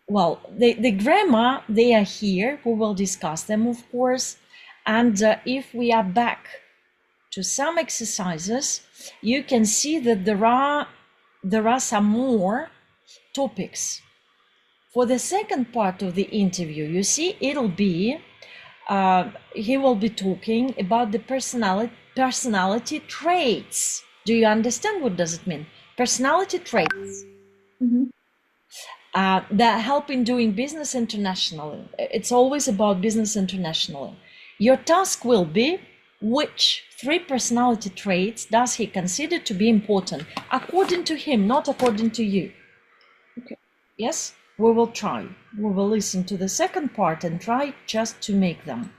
Well, the grammar, they are here. We will discuss them, of course. And if we are back to some exercises, you can see that there are some more topics. For the second part of the interview, you see, it'll be, he will be talking about the personality traits. Do you understand what does it mean? Personality traits. That help in doing business internationally. It's always about business internationally. Your task will be, which 3 personality traits does he consider to be important? According to him, not according to you. Okay. Yes? We will try. We will listen to the second part and try just to make them.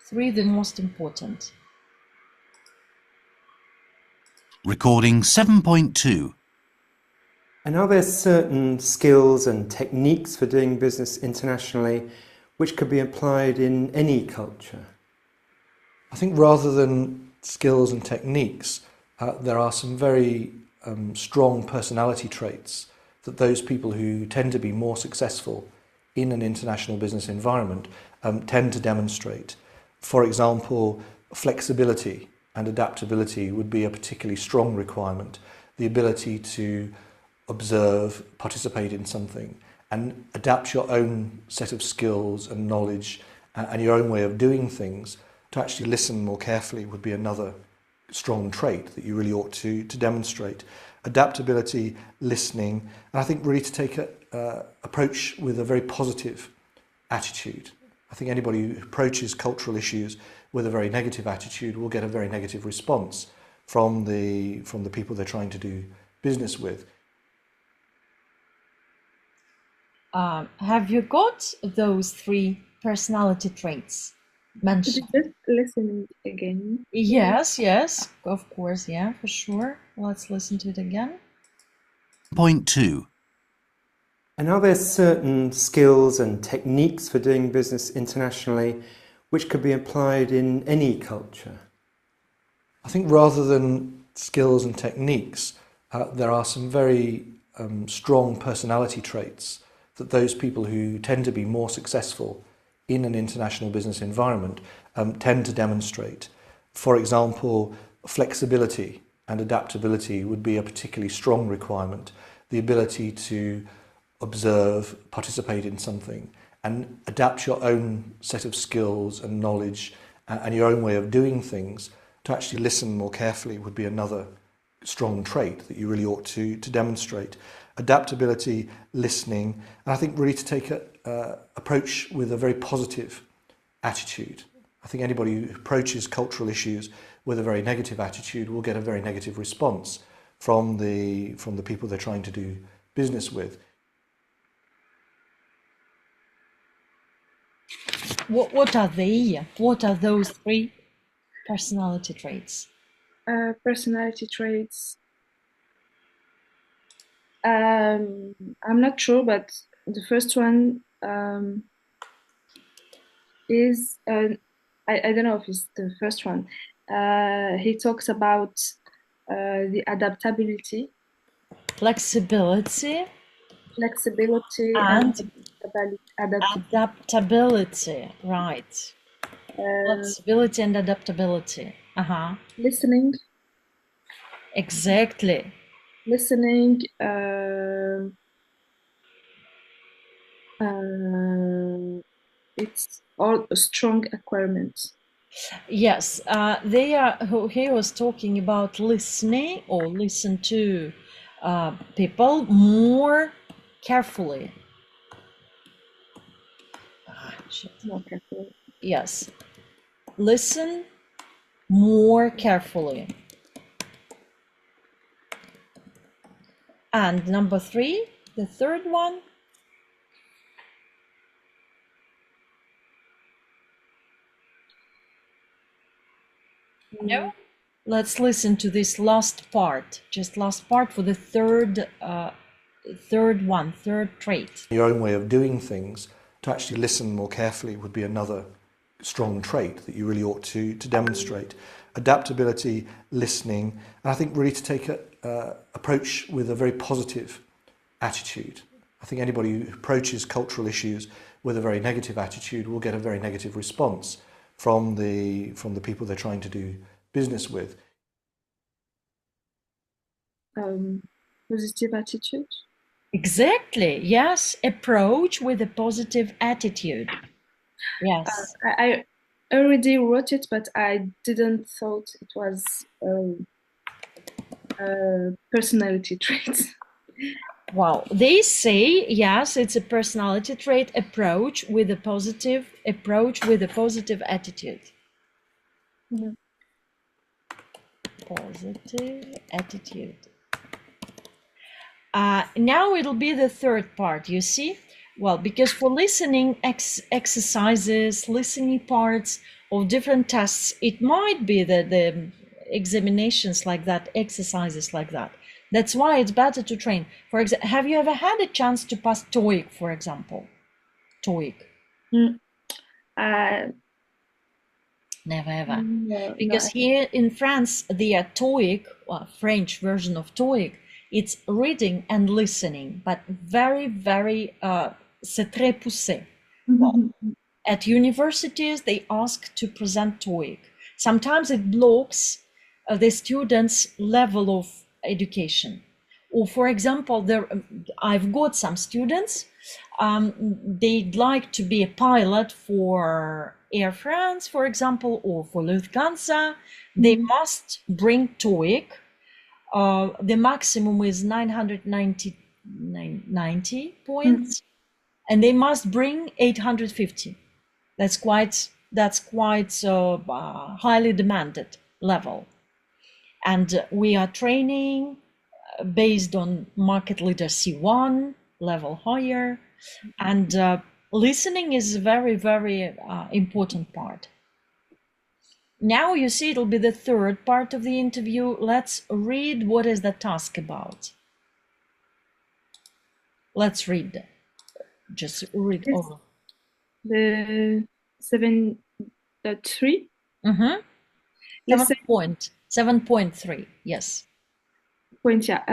3 the most important. Recording 7.2. And are there certain skills and techniques for doing business internationally which could be applied in any culture? I think rather than skills and techniques, there are some very strong personality traits that those people who tend to be more successful in an international business environment tend to demonstrate. For example, flexibility and adaptability would be a particularly strong requirement. The ability to observe, participate in something, and adapt your own set of skills and knowledge and your own way of doing things to actually listen more carefully would be another strong trait that you really ought to demonstrate. Adaptability, listening, and I think really to take a approach with a very positive attitude. I think anybody who approaches cultural issues with a very negative attitude will get a very negative response from the people they're trying to do business with. Have you got those 3 personality traits mentioned? Could you just listen again? Yes, yes, of course, yeah, for sure. Let's listen to it again. Point 2. And are there certain skills and techniques for doing business internationally which could be applied in any culture? I think rather than skills and techniques, there are some very strong personality traits that those people who tend to be more successful in an international business environment tend to demonstrate. For example, flexibility and adaptability would be a particularly strong requirement. The ability to observe, participate in something, and adapt your own set of skills and knowledge and your own way of doing things to actually listen more carefully would be another strong trait that you really ought to demonstrate. Adaptability, listening, and I think really to take a approach with a very positive attitude. I think anybody who approaches cultural issues with a very negative attitude will get a very negative response from the people they're trying to do business with. What are they? What are those three personality traits? Personality traits. I'm not sure, but the first one is I don't know if it's the first one. He talks about the adaptability, Flexibility and and adaptability. adaptability, right. Flexibility and adaptability. Listening, Exactly. it's all a strong acquirement. Yes, he was talking about listening or listen to people more carefully. Shit. More carefully. Yes, listen more carefully. And number three, the third one. No? Let's listen to this last part, just last part for the third trait. Your own way of doing things, to actually listen more carefully would be another strong trait that you really ought to demonstrate. Adaptability, listening, and I think really to take a approach with a very positive attitude. I think anybody who approaches cultural issues with a very negative attitude will get a very negative response from the people they're trying to do business with. Positive attitude. Exactly. Yes, approach with a positive attitude. Yes. I already wrote it, but I didn't thought it was personality trait. Well, they say, yes, it's a personality trait, approach with a positive attitude. Mm-hmm. Positive attitude. Now it'll be the third part, you see? Well, because for listening exercises, listening parts of different tests, it might be that the examinations like that, exercises like that. That's why it's better to train. For example, have you ever had a chance to pass TOEIC, for example? TOEIC? Never ever. No, because here in France, the TOEIC, French version of TOEIC, it's reading and listening, but very, very, c'est très poussé. Well, at universities, they ask to present TOEIC. Sometimes it blocks the students' level of education. Or for example, I've got some students, they'd like to be a pilot for Air France, for example, or for Lufthansa. They must bring TOEIC. The maximum is 990 points, and they must bring 850. That's quite highly demanded level. And we are training based on market leader C1 level higher, and listening is a very, very important part. Now you see it'll be the third part of the interview. Let's read what is the task about. Let's read. Just read over. The 7.3. 7.3, yes. Point, yeah.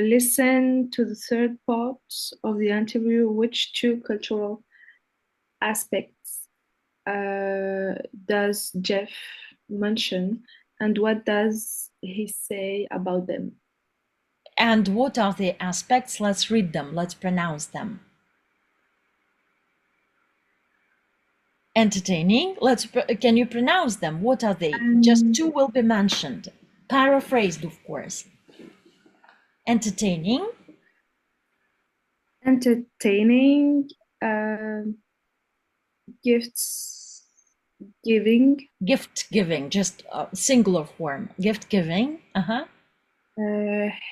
Listen to the third part of the interview. Which two cultural aspects does Jeff mention, and what does he say about them? And what are the aspects? Let's read them. Let's pronounce them. Entertaining. Can you pronounce them? What are they? Just two will be mentioned. Paraphrased, of course. Entertaining. Entertaining. Gifts giving. Gift giving, just singular form. Gift giving.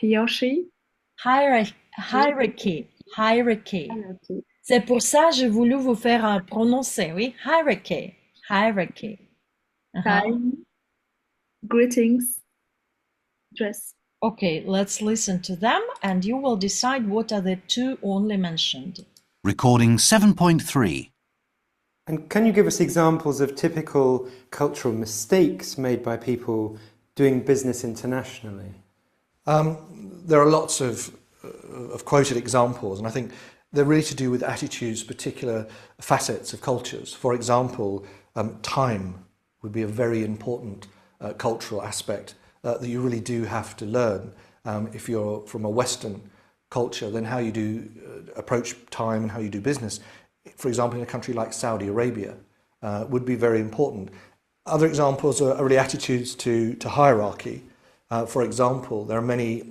Yoshi. Hierarchy. C'est pour ça que j'ai voulu vous faire prononcer, oui? Hierarchy. Time. Greetings. Dress. Okay, let's listen to them and you will decide what are the two only mentioned. Recording 7.3. And can you give us examples of typical cultural mistakes made by people doing business internationally? There are lots of quoted examples, and I think they're really to do with attitudes, particular facets of cultures. For example, time would be a very important cultural aspect that you really do have to learn. If you're from a Western culture, then how you do approach time and how you do business, for example, in a country like Saudi Arabia, would be very important. Other examples are really attitudes to hierarchy. For example, there are many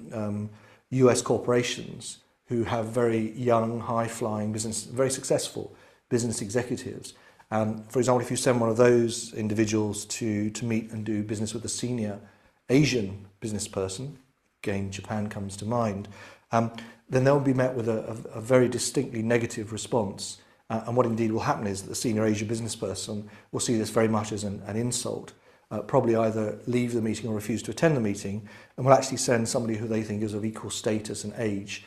US corporations who have very young, high-flying business, very successful business executives. For example, if you send one of those individuals to meet and do business with a senior Asian business person, again, Japan comes to mind, then they'll be met with a very distinctly negative response. And what indeed will happen is that the senior Asian business person will see this very much as an insult, probably either leave the meeting or refuse to attend the meeting, and will actually send somebody who they think is of equal status and age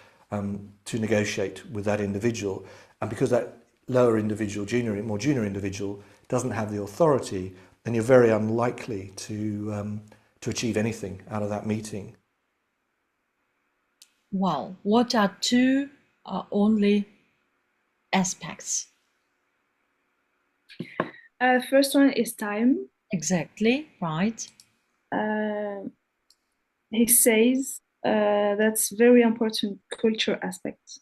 to negotiate with that individual. And because that lower individual, more junior individual, doesn't have the authority, then you're very unlikely to achieve anything out of that meeting. Well, what are two only aspects? First one is time. Exactly, right. He says that's very important culture aspect.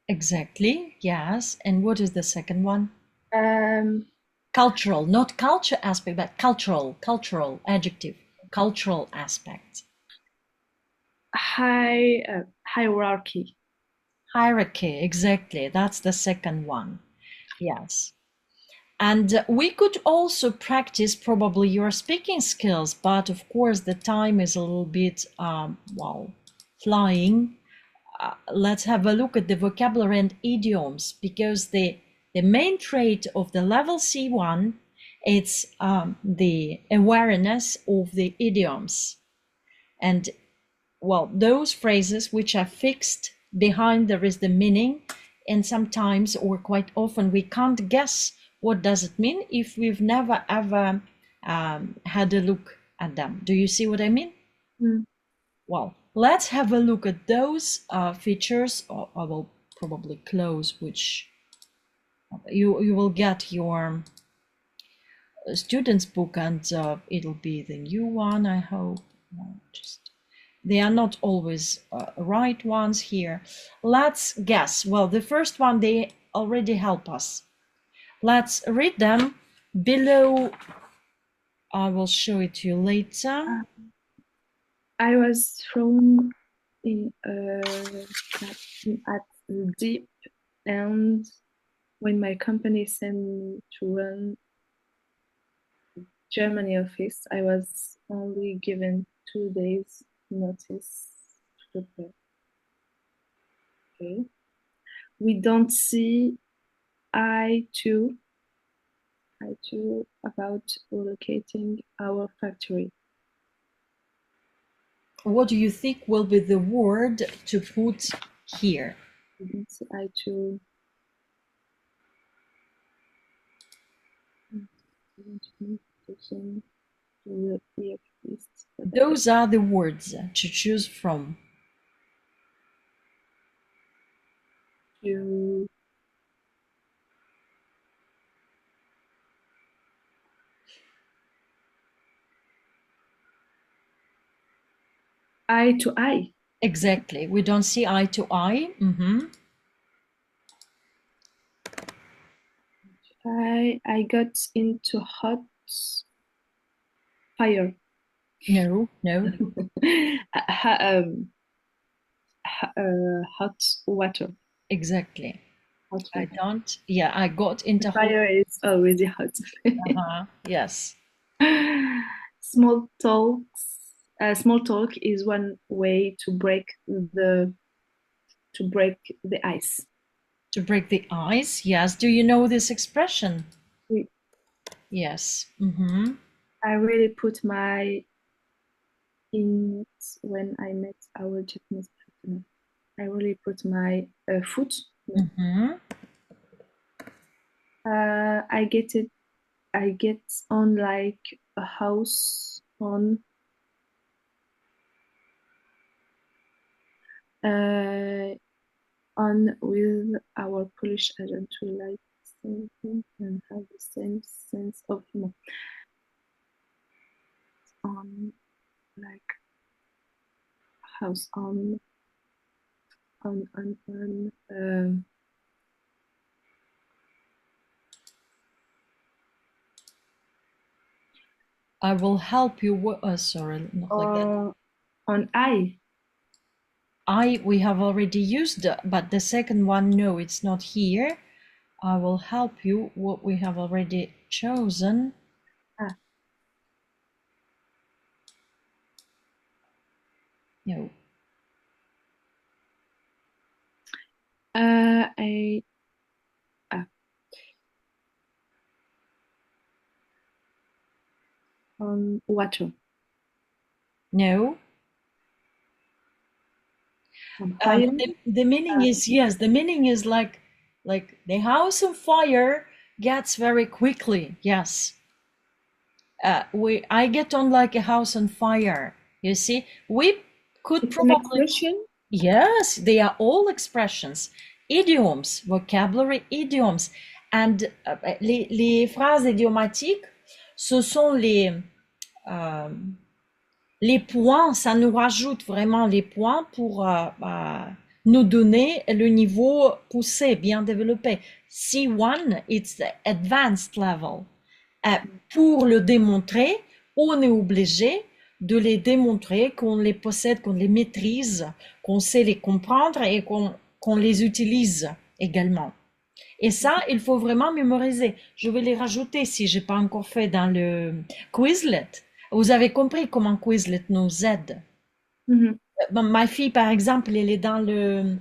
Exactly, yes. And what is the second one? Cultural, not culture aspect, but cultural adjective, cultural aspect. Hierarchy, exactly. That's the second one. Yes. And we could also practice probably your speaking skills, but of course the time is a little bit, flying. Let's have a look at the vocabulary and idioms, because the main trait of the level C1, it's the awareness of the idioms. And well, those phrases which are fixed behind there is the meaning, and sometimes or quite often we can't guess what does it mean if we've never ever had a look at them. Do you see what I mean? Well, let's have a look at those features. Or I will probably close, which you will get your student's book, and it'll be the new one, I hope. They are not always right ones here. Let's guess. Well, the first one, they already help us. Let's read them below. I will show it to you later. I was thrown in at the deep end when my company sent me to run Germany office. I was only given 2 days notice to prepare. Okay. We don't see eye to about relocating our factory. What do you think will be the word to put here? We don't see eye to. Those are the words to choose from. to eye to eye. Exactly. We don't see eye to eye. Mm-hmm. I got into hot fire. No, no. Hot water. Exactly. Hot I water. don't. Yeah, I got into Fire is already hot. Yes. Small talk is one way to break the ice. To break the ice. Yes. Do you know this expression? Oui. Yes. Mm-hmm. I really put my in it when I met our Japanese partner. I really put my foot. Mm-hmm. I get on like a house on with our Polish agent. We like the same thing and have the same sense of humor. On like house on. I will help you. Sorry, not like that. On I. We have already used, but the second one, no, it's not here. I will help you. What we have already chosen. No. On water. No. The meaning is, yes, the meaning is like the house on fire gets very quickly. Yes. I get on like a house on fire. You see, we could It's probably. an expression? Yes, they are all expressions, idioms, vocabulary idioms. And les phrases idiomatiques, ce sont les points, ça nous rajoute vraiment les points pour nous donner le niveau poussé, bien développé. C1, it's the advanced level. Pour le démontrer, on est obligé de les démontrer, qu'on les possède, qu'on les maîtrise, qu'on sait les comprendre et qu'on les utilise également. Et ça, il faut vraiment mémoriser. Je vais les rajouter si j'ai pas encore fait dans le Quizlet. Vous avez compris comment Quizlet nous aide. Ma fille, par exemple, elle est dans le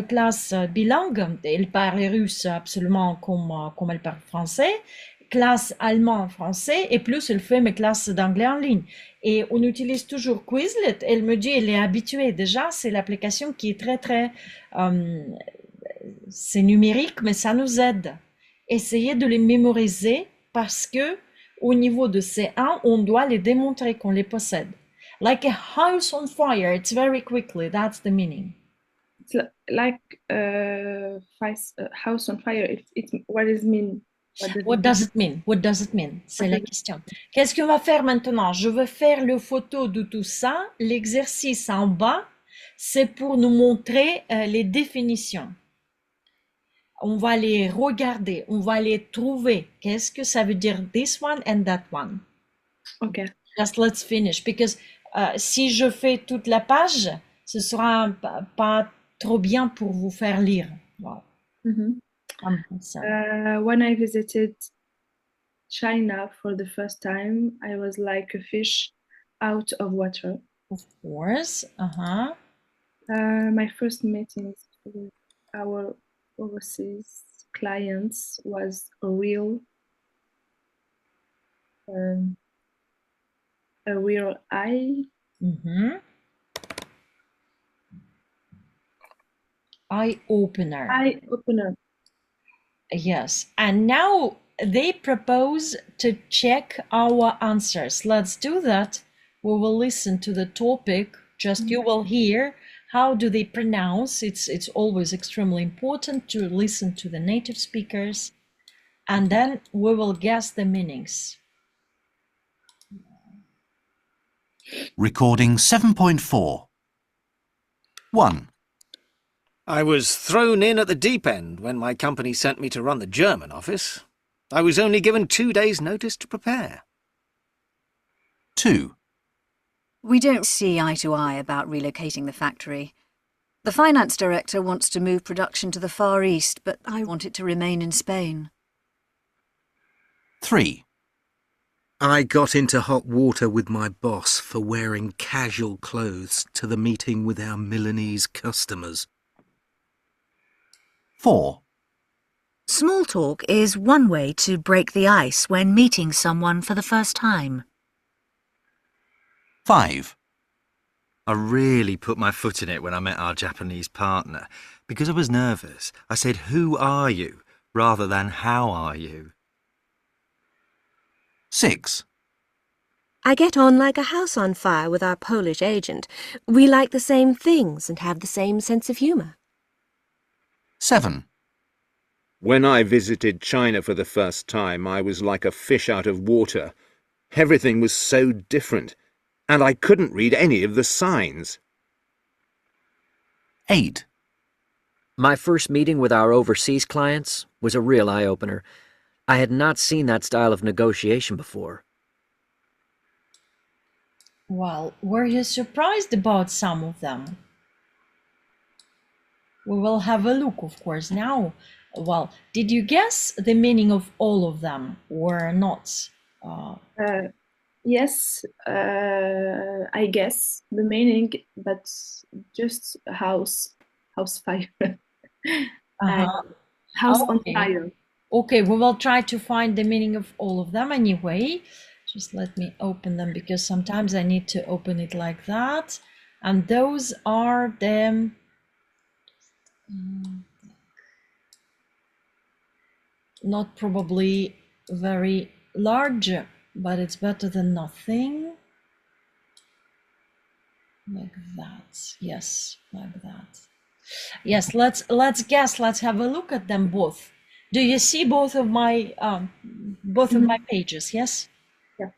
classe bilingue. Elle parle russe absolument comme elle parle français. Classe allemand-français. Et plus, elle fait mes classes d'anglais en ligne. Et on utilise toujours Quizlet. Elle me dit, elle est habituée déjà. C'est l'application qui est très, très... c'est numérique, mais ça nous aide. Essayez de les mémoriser parce que au niveau de C1, on doit les démontrer qu'on les possède. Like a house on fire, it's very quickly, that's the meaning. It's like house on fire. What does it mean? What does it mean? What does it mean? C'est la question. Qu'est-ce qu'on va faire maintenant? Je vais faire le photo de tout ça. L'exercice en bas, c'est pour nous montrer les définitions. On va les regarder, on va les trouver. Qu'est-ce que ça veut dire this one and that one? Okay. Just let's finish, because si je fais toute la page, ce sera pas trop bien pour vous faire lire. Wow. When I visited China for the first time, I was like a fish out of water. Of course. My first meetings with our overseas clients was a real eye. Eye opener. Eye opener. Yes. And now they propose to check our answers. Let's do that. We will listen to the topic. Just you will hear how do they pronounce. It's always extremely important to listen to the native speakers, and then we will guess the meanings. Recording 7.4. 1. I was thrown in at the deep end when my company sent me to run the German office. I was only given 2 days' notice to prepare. 2. We don't see eye to eye about relocating the factory. The finance director wants to move production to the Far East, but I want it to remain in Spain. 3. I got into hot water with my boss for wearing casual clothes to the meeting with our Milanese customers. 4. Small talk is one way to break the ice when meeting someone for the first time. 5. I really put my foot in it when I met our Japanese partner. Because I was nervous, I said, "Who are you?" rather than "How are you?" 6. I get on like a house on fire with our Polish agent. We like the same things and have the same sense of humour. 7. When I visited China for the first time, I was like a fish out of water. Everything was so different, and I couldn't read any of the signs. 8. My first meeting with our overseas clients was a real eye-opener. I had not seen that style of negotiation before. Well, were you surprised about some of them? We will have a look, of course, now. Well, did you guess the meaning of all of them or not? Yes, I guess the meaning, but just house fire. House on fire. Okay, we will try to find the meaning of all of them anyway. Just let me open them because sometimes I need to open it like that. And those are the not probably very large, but it's better than nothing. Like that. Yes, like that. Yes, let's guess. Let's have a look at them both. Do you see both of my pages? Yes. Yeah.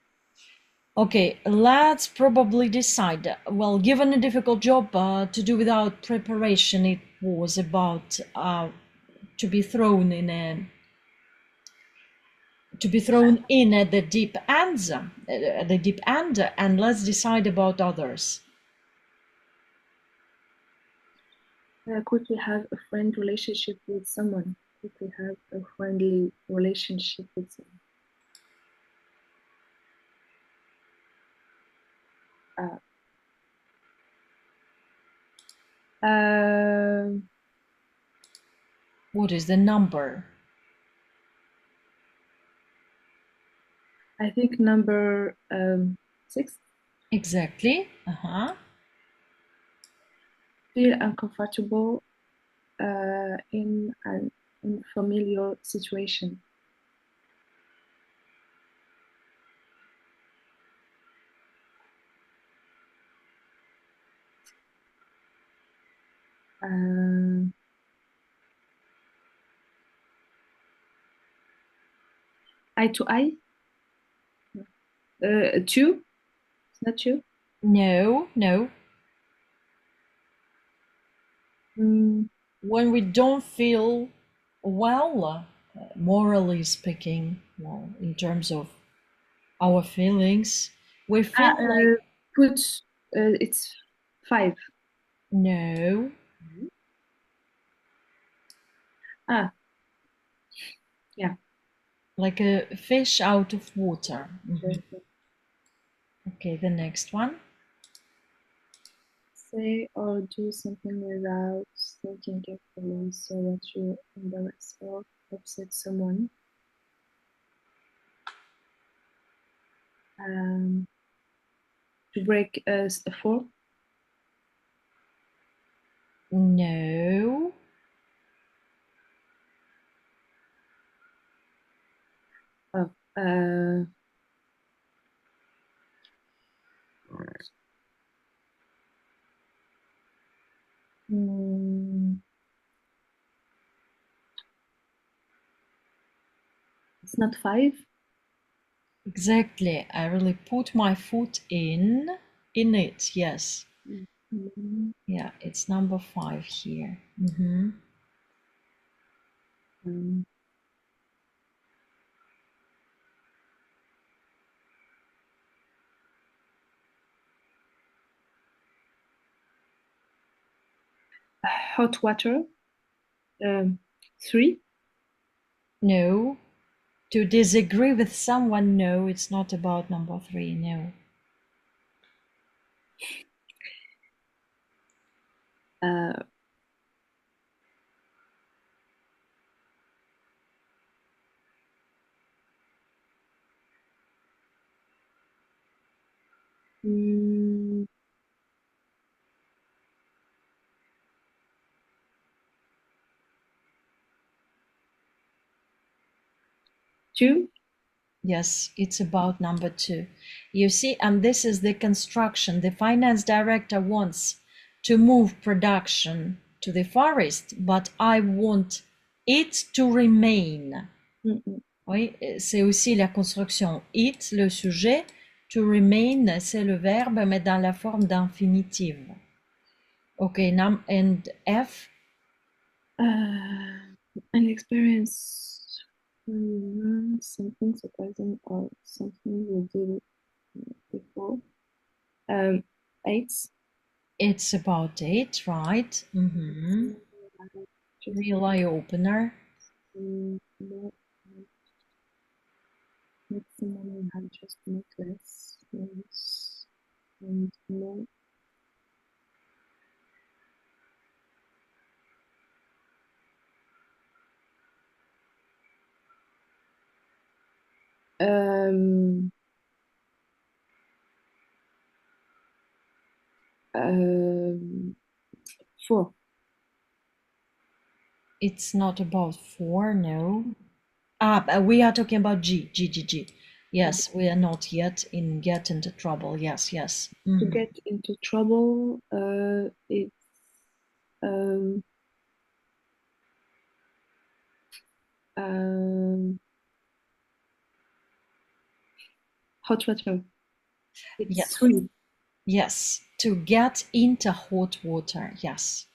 Okay, let's probably decide. Well, given a difficult job to do without preparation, it was about to be thrown in at the deep end, and let's decide about others. Could we have a friend relationship with someone? Could we have a friendly relationship with someone? What is the number? I think number 6. Exactly. Feel uncomfortable in an unfamiliar situation. Eye to eye? 2? It's not 2? No. When we don't feel well, morally speaking, well, in terms of our feelings, we feel like... it's 5. No. Yeah. Like a fish out of water. Okay, the next one. Say or do something without thinking carefully so that you embarrass or upset someone. To break a 4? No. It's not 5. Exactly. I really put my foot in it. Yes. Yeah, it's number 5 here. Hot water. 3. No. To disagree with someone, no, it's not about number 3, no. Two? Yes, it's about number 2. You see, and this is the construction. The finance director wants to move production to the Far East, but I want it to remain. Oui, c'est aussi la construction. It, le sujet, to remain, c'est le verbe, mais dans la forme d'infinitive. Okay, and F? An experience, something surprising or something you did before. 8. It's about 8, right? Real eye opener. Someone who had just necklace and no. Four. It's not about 4, no. We are talking about G. Yes, we are not yet in get into trouble. Yes. To get into trouble, it's hot water. It's Yes. 3. Yes, to get into hot water. Yes.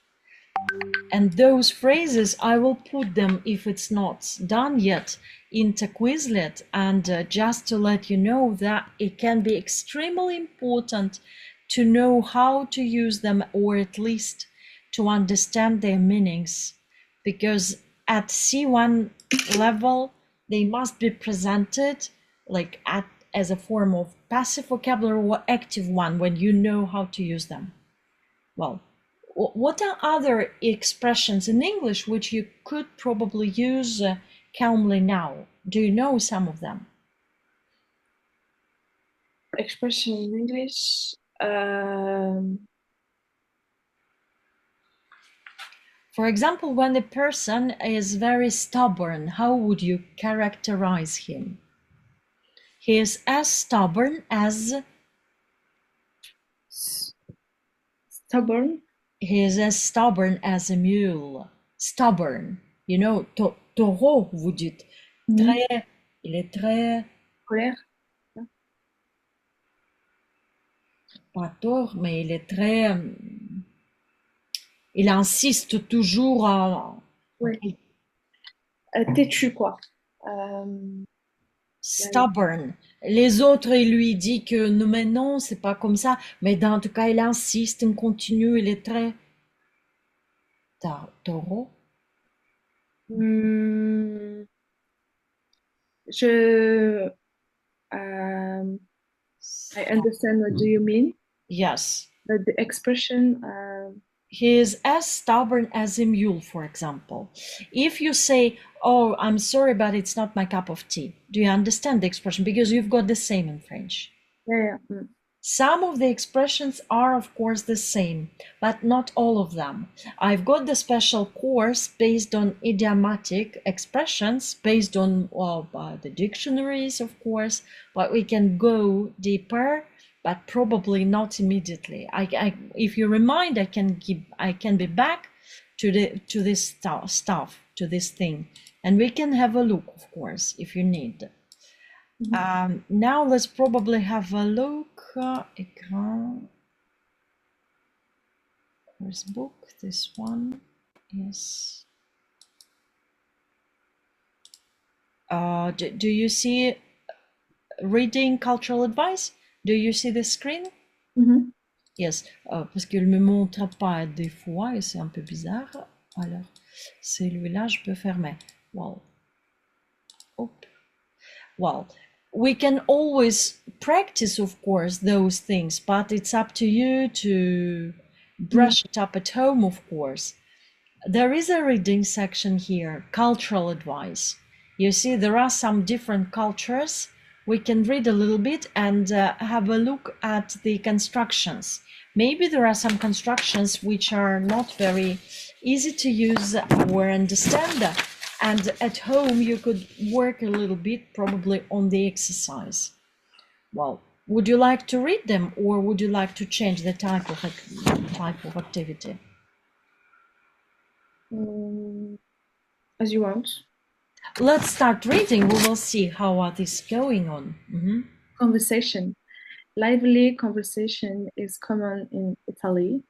And those phrases, I will put them, if it's not done yet, into Quizlet. And just to let you know that it can be extremely important to know how to use them, or at least to understand their meanings. Because at C1 level, they must be presented like as a form of passive vocabulary or active one when you know how to use them. Well, what are other expressions in English which you could probably use calmly now? Do you know some of them? Expression in English. For example, when a person is very stubborn, how would you characterize him? He is as stubborn as... Stubborn? He is as stubborn as a mule. Stubborn. You know, taureau, vous dites. Très, il est très... Colère? Pas tort, mais il est très... Il insiste toujours à... Oui. Têtu, quoi. Stubborn. Les autres, il lui dit que non, mais non, c'est pas comme ça. Mais dans tout cas, il insiste, il continue, il est très... Taureau? I understand what do you mean. Yes. But the expression... He is as stubborn as a mule, for example. If you say, oh, I'm sorry, but it's not my cup of tea. Do you understand the expression? Because you've got the same in French. Yeah. Some of the expressions are, of course, the same, but not all of them. I've got the special course based on idiomatic expressions, based on the dictionaries, of course, but we can go deeper but probably not immediately. If you remind, I can be back to this stuff, to this thing, and we can have a look, of course, if you need. Now let's probably have a look. Écran. Where's book? This one is. Do you see reading cultural advice? Do you see the screen? Yes, parce qu'elle me montre pas des fois et c'est un peu bizarre. Alors, celui-là, je peux fermer. Well, we can always practice, of course, those things, but it's up to you to brush it up at home, of course. There is a reading section here, cultural advice. You see, there are some different cultures. We can read a little bit and have a look at the constructions. Maybe there are some constructions which are not very easy to use or understand. And at home, you could work a little bit probably on the exercise. Well, would you like to read them, or would you like to change the type of activity? As you want. Let's start reading. We will see how are this going on. Conversation. Lively conversation is common in Italy.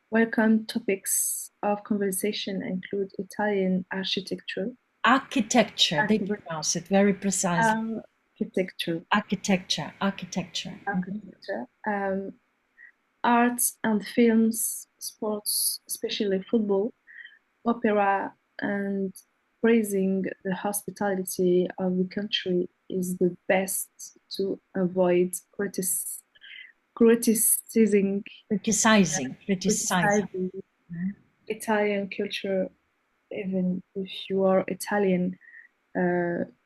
Welcome topics of conversation include Italian architecture. Architecture, they pronounce it very precisely. Architecture. Architecture. Arts and films, sports, especially football, opera, and praising the hospitality of the country is the best to avoid criticizing Italian culture, even if you are Italian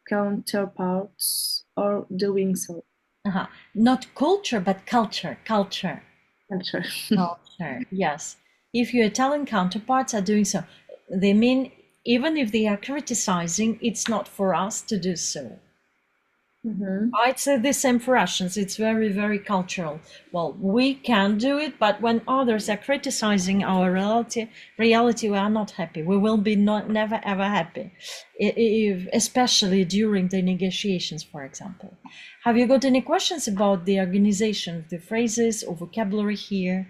counterparts are doing so. Not culture, but culture. Culture, yes. If your Italian counterparts are doing so, they mean even if they are criticizing, it's not for us to do so. I'd say the same for Russians. It's very, very cultural. Well, we can do it, but when others are criticizing our reality, we are not happy. We will be never ever happy, especially during the negotiations, for example. Have you got any questions about the organization of the phrases or vocabulary here?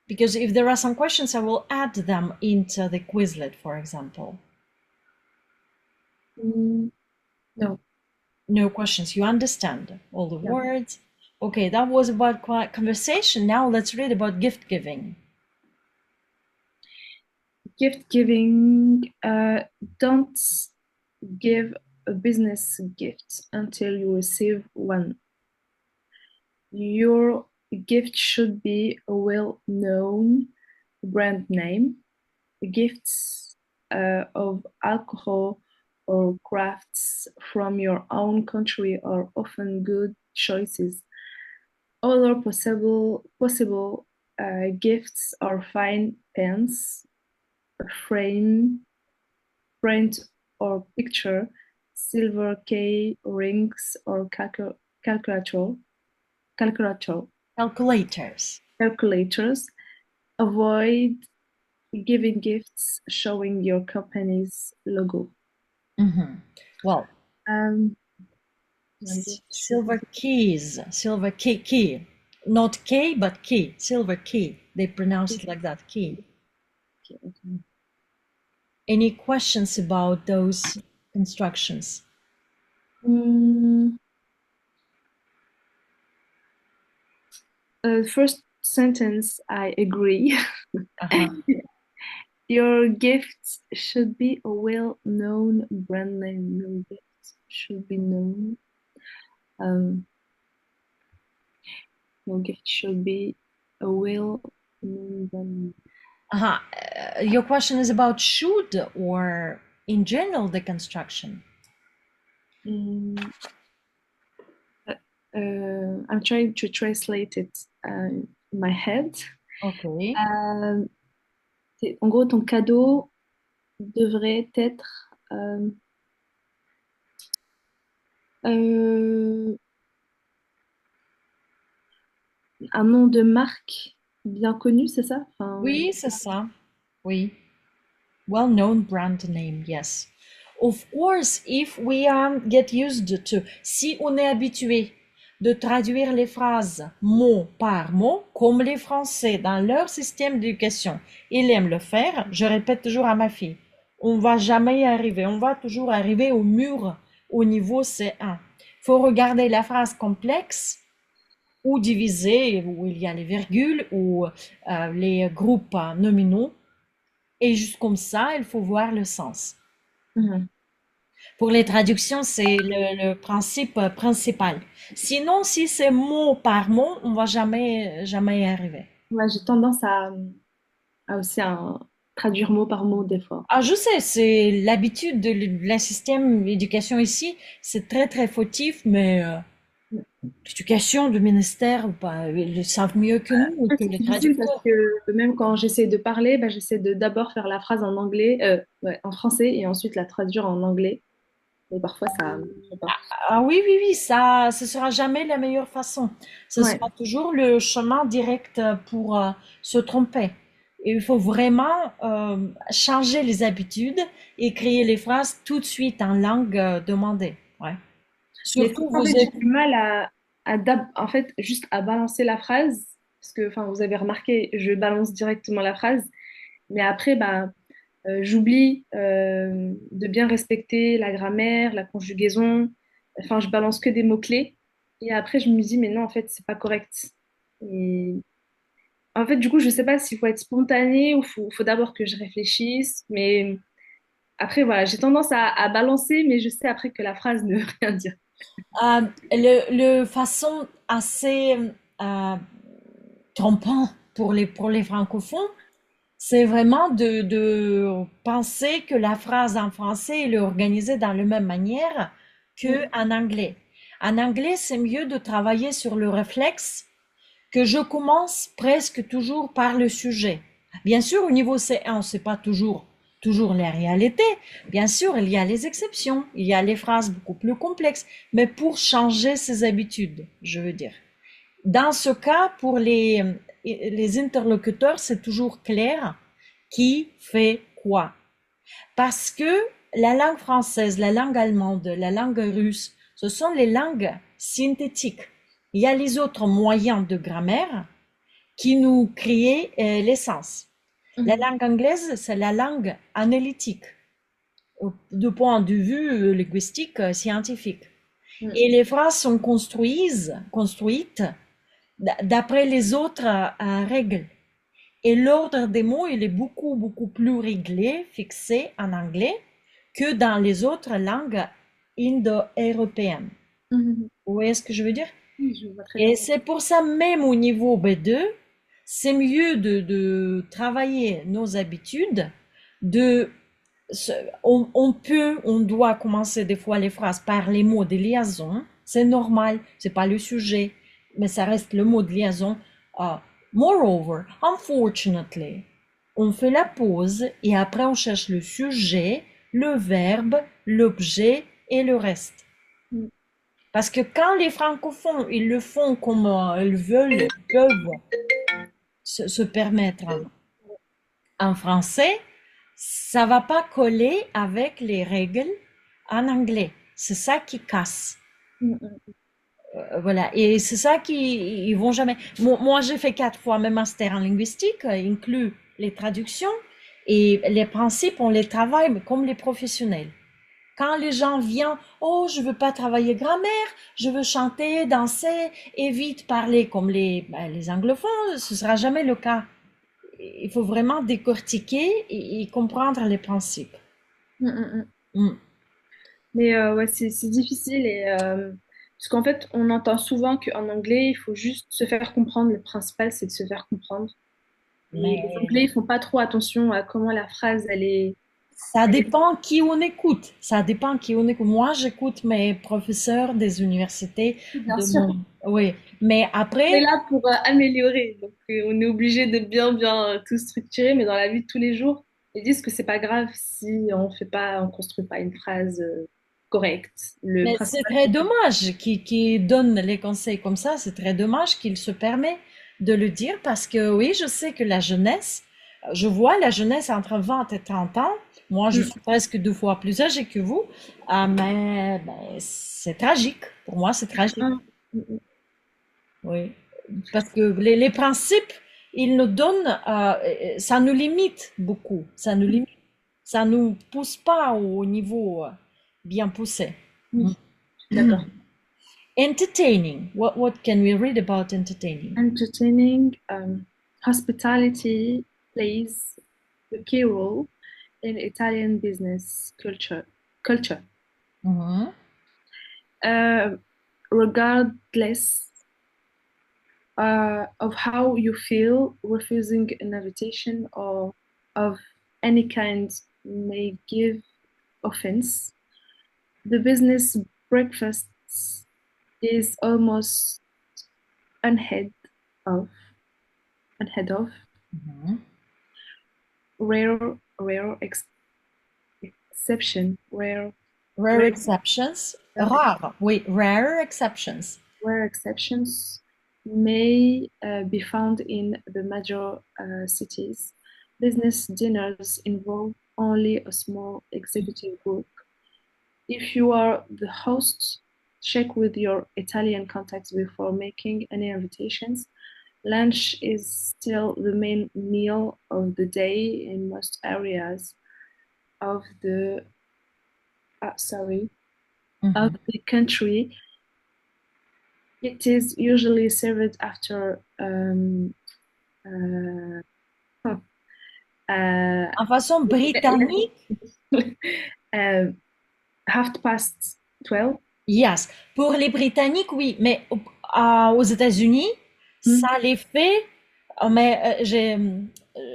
Because if there are some questions, I will add them into the Quizlet, for example. No. No questions. You understand all the words? Okay, that was about conversation. Now let's read about gift giving. Gift giving. Don't give a business gift until you receive one. Your gift should be a well-known brand name. Gifts of alcohol or crafts from your own country are often good choices. Other possible gifts are fine pens, a frame, print or picture, silver key rings, or calculators. Avoid giving gifts showing your company's logo. Well, silver keys, silver key, not K, but key, silver key. They pronounce it like that, key. Any questions about those instructions? First sentence, I agree. Your gift should be a well-known brand name. Your gift should be known. Your gift should be a well-known brand name. Your question is about should or in general the construction? I'm trying to translate it in my head. Okay. En gros, ton cadeau devrait être Euh, un nom de marque bien connu, c'est ça? Enfin, Oui, c'est ça. Oui. Well-known brand name, yes. Of course, if we get used to, si on est habitué de traduire les phrases mot par mot, comme les Français dans leur système d'éducation, ils aiment le faire. Je répète toujours à ma fille, on va jamais y arriver, on va toujours arriver au mur au niveau C1. Il faut regarder la phrase complexe ou divisée, où il y a les virgules ou les groupes nominaux. Et juste comme ça, il faut voir le sens. mhm. Pour les traductions, c'est le principe principal. Sinon, si c'est mot par mot, on va jamais y arriver. Ouais, j'ai tendance à aussi traduire mot par mot des fois. Ah, je sais, c'est l'habitude de la système d'éducation ici, c'est très très fautif, mais l'éducation du ministère, bah, ils le savent mieux que nous, En fait, que c'est les difficile parce traducteurs. que même quand j'essaie de parler, bah, j'essaie de d'abord faire la phrase en anglais, ouais, en français et ensuite la traduire en anglais. Et parfois, ça ne marche pas. Ah oui, oui, oui, ça, ce sera jamais la meilleure façon. Ce Ouais. sera toujours le chemin direct pour se tromper. Et il faut vraiment changer les habitudes et créer les phrases tout de suite en langue demandée. Ouais. Mais Surtout, en vous fait, êtes... j'ai du mal en fait, juste à balancer la phrase. Parce que, enfin, vous avez remarqué, je balance directement la phrase. Mais après, bah, j'oublie de bien respecter la grammaire, la conjugaison. Enfin, je balance que des mots-clés. Et après, je me dis, mais non, en fait, c'est pas correct. Et en fait, du coup, je sais pas s'il faut être spontané ou faut d'abord que je réfléchisse. Mais après, voilà, j'ai tendance à balancer, mais je sais après que la phrase ne veut rien dire. le façon assez trompant pour les francophones, c'est vraiment de penser que la phrase en français elle est organisée dans la même manière qu'en anglais. En anglais, c'est mieux de travailler sur le réflexe que je commence presque toujours par le sujet. Bien sûr, au niveau C1, c'est pas toujours la réalité. Bien sûr, il y a les exceptions, il y a les phrases beaucoup plus complexes, mais pour changer ses habitudes, je veux dire. Dans ce cas, pour les interlocuteurs, c'est toujours clair qui fait quoi. Parce que la langue française, la langue allemande, la langue russe, ce sont les langues synthétiques. Il y a les autres moyens de grammaire qui nous créent l'essence. La langue anglaise, c'est la langue analytique, du point de vue linguistique, scientifique. Et les phrases sont construites d'après les autres règles. Et l'ordre des mots, il est beaucoup plus réglé, fixé en anglais que dans les autres langues indo-européennes. Vous voyez ce que je veux dire? Oui, je vois très bien. Et c'est pour ça, même au niveau B2, c'est mieux de travailler nos habitudes, on doit commencer des fois les phrases par les mots de liaison, c'est normal, c'est pas le sujet, mais ça reste le mot de liaison. Moreover, unfortunately, on fait la pause et après on cherche le sujet, le verbe, l'objet et le reste. Parce que quand les francophones, ils le font comme ils veulent, ils peuvent se permettre en français, ça va pas coller avec les règles en anglais. C'est ça qui casse. Voilà. Et c'est ça qui, ils vont jamais. Moi, j'ai fait 4 fois mes masters en linguistique, inclus les traductions et les principes, on les travaille mais comme les professionnels. Quand les gens viennent, oh, je veux pas travailler grammaire, je veux chanter, danser et vite parler comme les anglophones, ce sera jamais le cas. Il faut vraiment décortiquer et comprendre les principes. Mais ouais, c'est difficile parce qu'en fait, on entend souvent qu'en anglais, il faut juste se faire comprendre. Le principal, c'est de se faire comprendre. Et les Anglais, ils font pas trop attention à comment la phrase, elle est. Ça dépend qui on écoute. Ça dépend qui on écoute. Moi, j'écoute mes professeurs des universités. Bien sûr. Oui, mais On est après, là pour améliorer. Donc, on est obligé de bien tout structurer, mais dans la vie de tous les jours, ils disent que c'est pas grave si on construit pas une phrase. correct. Le Mais c'est principal, très dommage qu'il donne les conseils comme ça. C'est très dommage qu'il se permet de le dire parce que oui, je sais que la jeunesse, je vois la jeunesse entre 20 et 30 ans. Moi, je suis presque 2 fois plus âgée que vous, mais c'est tragique. Pour moi, c'est tragique. Oui, parce que les principes, ils nous donnent, ça nous limite beaucoup. Ça nous limite. Ça nous pousse pas au niveau bien poussé. d'accord. Entertaining. What can we read about entertaining? Entertaining, hospitality plays a key role in Italian business culture. Regardless of how you feel, refusing an invitation or of any kind may give offense. The business breakfast is almost unheard of. Rare exception. Rare exceptions. Rare, oui, rare exceptions. Rare exceptions may be found in the major cities. Business dinners involve only a small executive group. If you are the host, check with your Italian contacts before making any invitations. Lunch is still the main meal of the day in most areas of the of the country. It is usually served after En façon britannique. 12:30. Yes. Pour les Britanniques, oui, mais aux États-Unis, ça les fait. Mais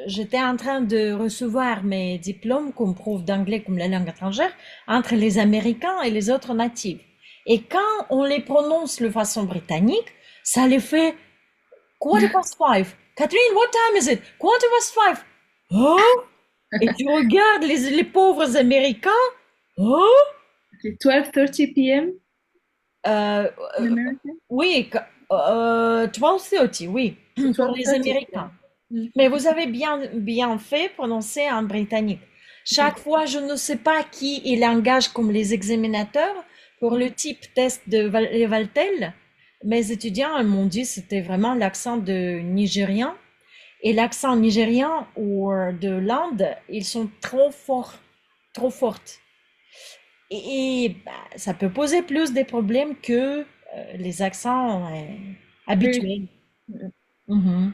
j'étais en train de recevoir mes diplômes comme prof d'anglais comme la langue étrangère entre les Américains et les autres natifs. Et quand on les prononce de façon britannique, ça les fait 5:15. Catherine, what time is it? 5:15. Oh! Et tu regardes les pauvres Américains. Oh! 12:30 p.m. Oui, 12:30, oui, pour les 12:30 Américains. Mais vous avez bien fait prononcer en britannique. Chaque fois, je ne sais pas qui il engage comme les examinateurs pour le type test de Valtel. Mes étudiants m'ont dit que c'était vraiment l'accent de Nigérien. Et l'accent nigérien ou de l'Inde, ils sont trop forts, trop fortes. Et ça peut poser plus de problèmes que les accents habituels. And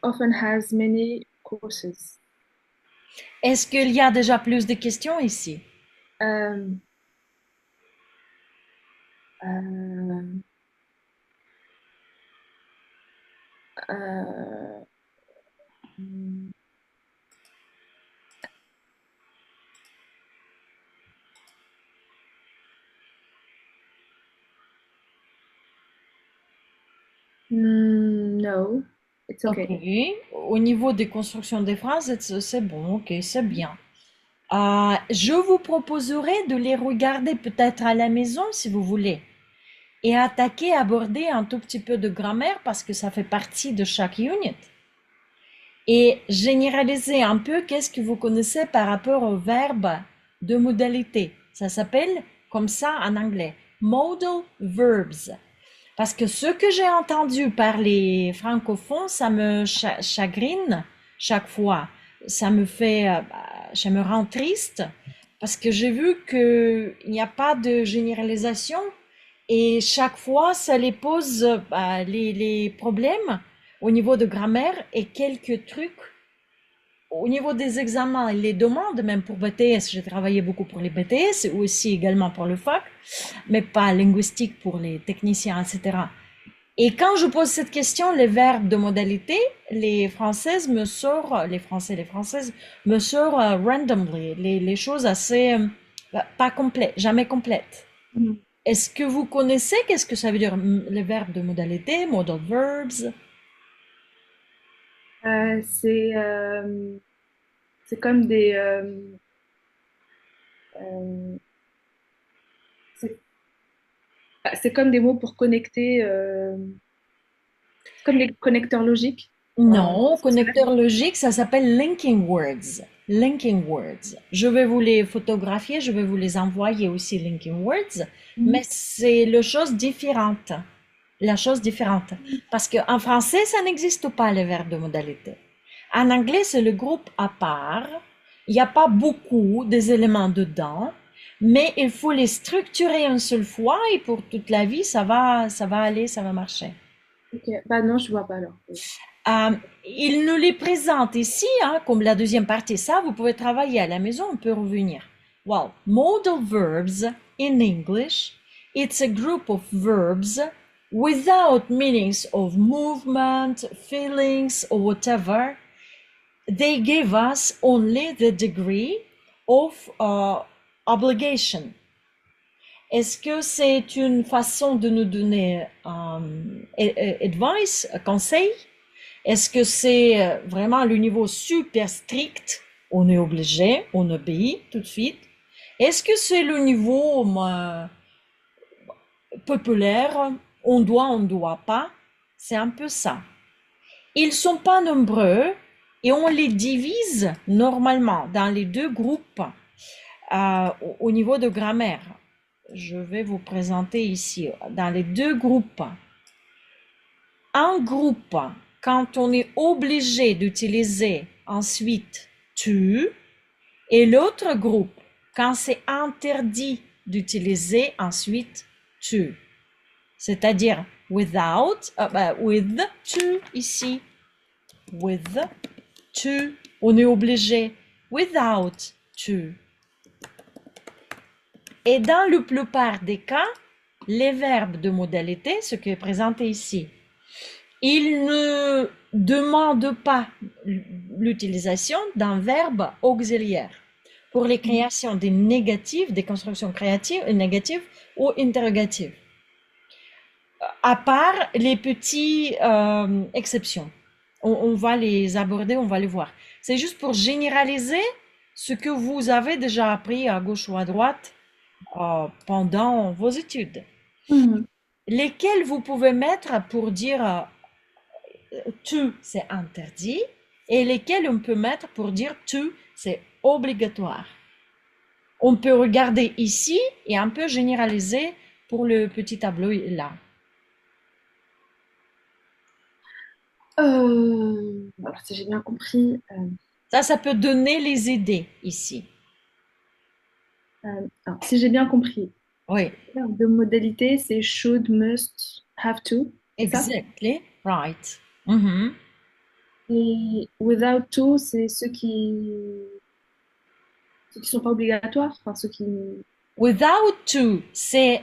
often has many courses. Est-ce qu'il y a déjà plus de questions ici? No, it's okay. Ok. Au niveau des constructions des phrases, c'est bon, ok, c'est bien. Je vous proposerai de les regarder peut-être à la maison si vous voulez et aborder un tout petit peu de grammaire parce que ça fait partie de chaque unit. Et généraliser un peu qu'est-ce que vous connaissez par rapport au verbe de modalité. Ça s'appelle comme ça en anglais, modal verbs. Parce que ce que j'ai entendu par les francophones, ça me chagrine chaque fois. Ça me rend triste parce que j'ai vu qu'il n'y a pas de généralisation et chaque fois, ça les pose les problèmes au niveau de grammaire et quelques trucs au niveau des examens et les demandes, même pour BTS. J'ai travaillé beaucoup pour les BTS et aussi également pour le fac, mais pas linguistique pour les techniciens, etc. Et quand je pose cette question, les verbes de modalité, les Français, les Françaises me sortent randomly, les choses assez pas complètes, jamais complètes. Est-ce que vous connaissez qu'est-ce que ça veut dire les verbes de modalité, modal verbs? C'est comme des C'est comme des mots pour connecter, comme les connecteurs logiques. Non, connecteur logique, ça s'appelle linking words. Linking words. Je vais vous les photographier, je vais vous les envoyer aussi, linking words, mais c'est la chose différente. La chose différente. Parce qu'en français, ça n'existe pas, les verbes de modalité. En anglais, c'est le groupe à part. Il n'y a pas beaucoup des éléments dedans, mais il faut les structurer une seule fois et pour toute la vie, ça va aller, ça va marcher. Ok, bah non, je vois pas alors. Il nous les présente ici, hein, comme la deuxième partie. Ça, vous pouvez travailler à la maison, on peut revenir. Well, modal verbs in English, it's a group of verbs without meanings of movement, feelings, or whatever. They give us only the degree of obligation. Est-ce que c'est une façon de nous donner advice, conseil? Est-ce que c'est vraiment le niveau super strict? On est obligé, on obéit tout de suite. Est-ce que c'est le niveau populaire? On doit pas? C'est un peu ça. Ils sont pas nombreux et on les divise normalement dans les deux groupes au niveau de grammaire. Je vais vous présenter ici dans les deux groupes. Un groupe, quand on est obligé d'utiliser ensuite tu, et l'autre groupe, quand c'est interdit d'utiliser ensuite tu. C'est-à-dire without, with to ici, with to, on est obligé, without to. Et dans la plupart des cas, les verbes de modalité, ce qui est présenté ici, ils ne demandent pas l'utilisation d'un verbe auxiliaire pour les créations des négatives, des constructions créatives, négatives ou interrogatives. À part les petites exceptions. On va les aborder, on va les voir. C'est juste pour généraliser ce que vous avez déjà appris à gauche ou à droite pendant vos études. Lesquels vous pouvez mettre pour dire tu, c'est interdit, et lesquels on peut mettre pour dire tu, c'est obligatoire. On peut regarder ici et un peu généraliser pour le petit tableau là. Alors, si j'ai bien compris. Ça peut donner les idées ici. Alors, si j'ai bien compris. Oui. Le verbe de modalité, c'est should, must, have to. Exactly, right. Et without to, c'est ceux qui sont pas obligatoires, enfin ceux qui. Without to, c'est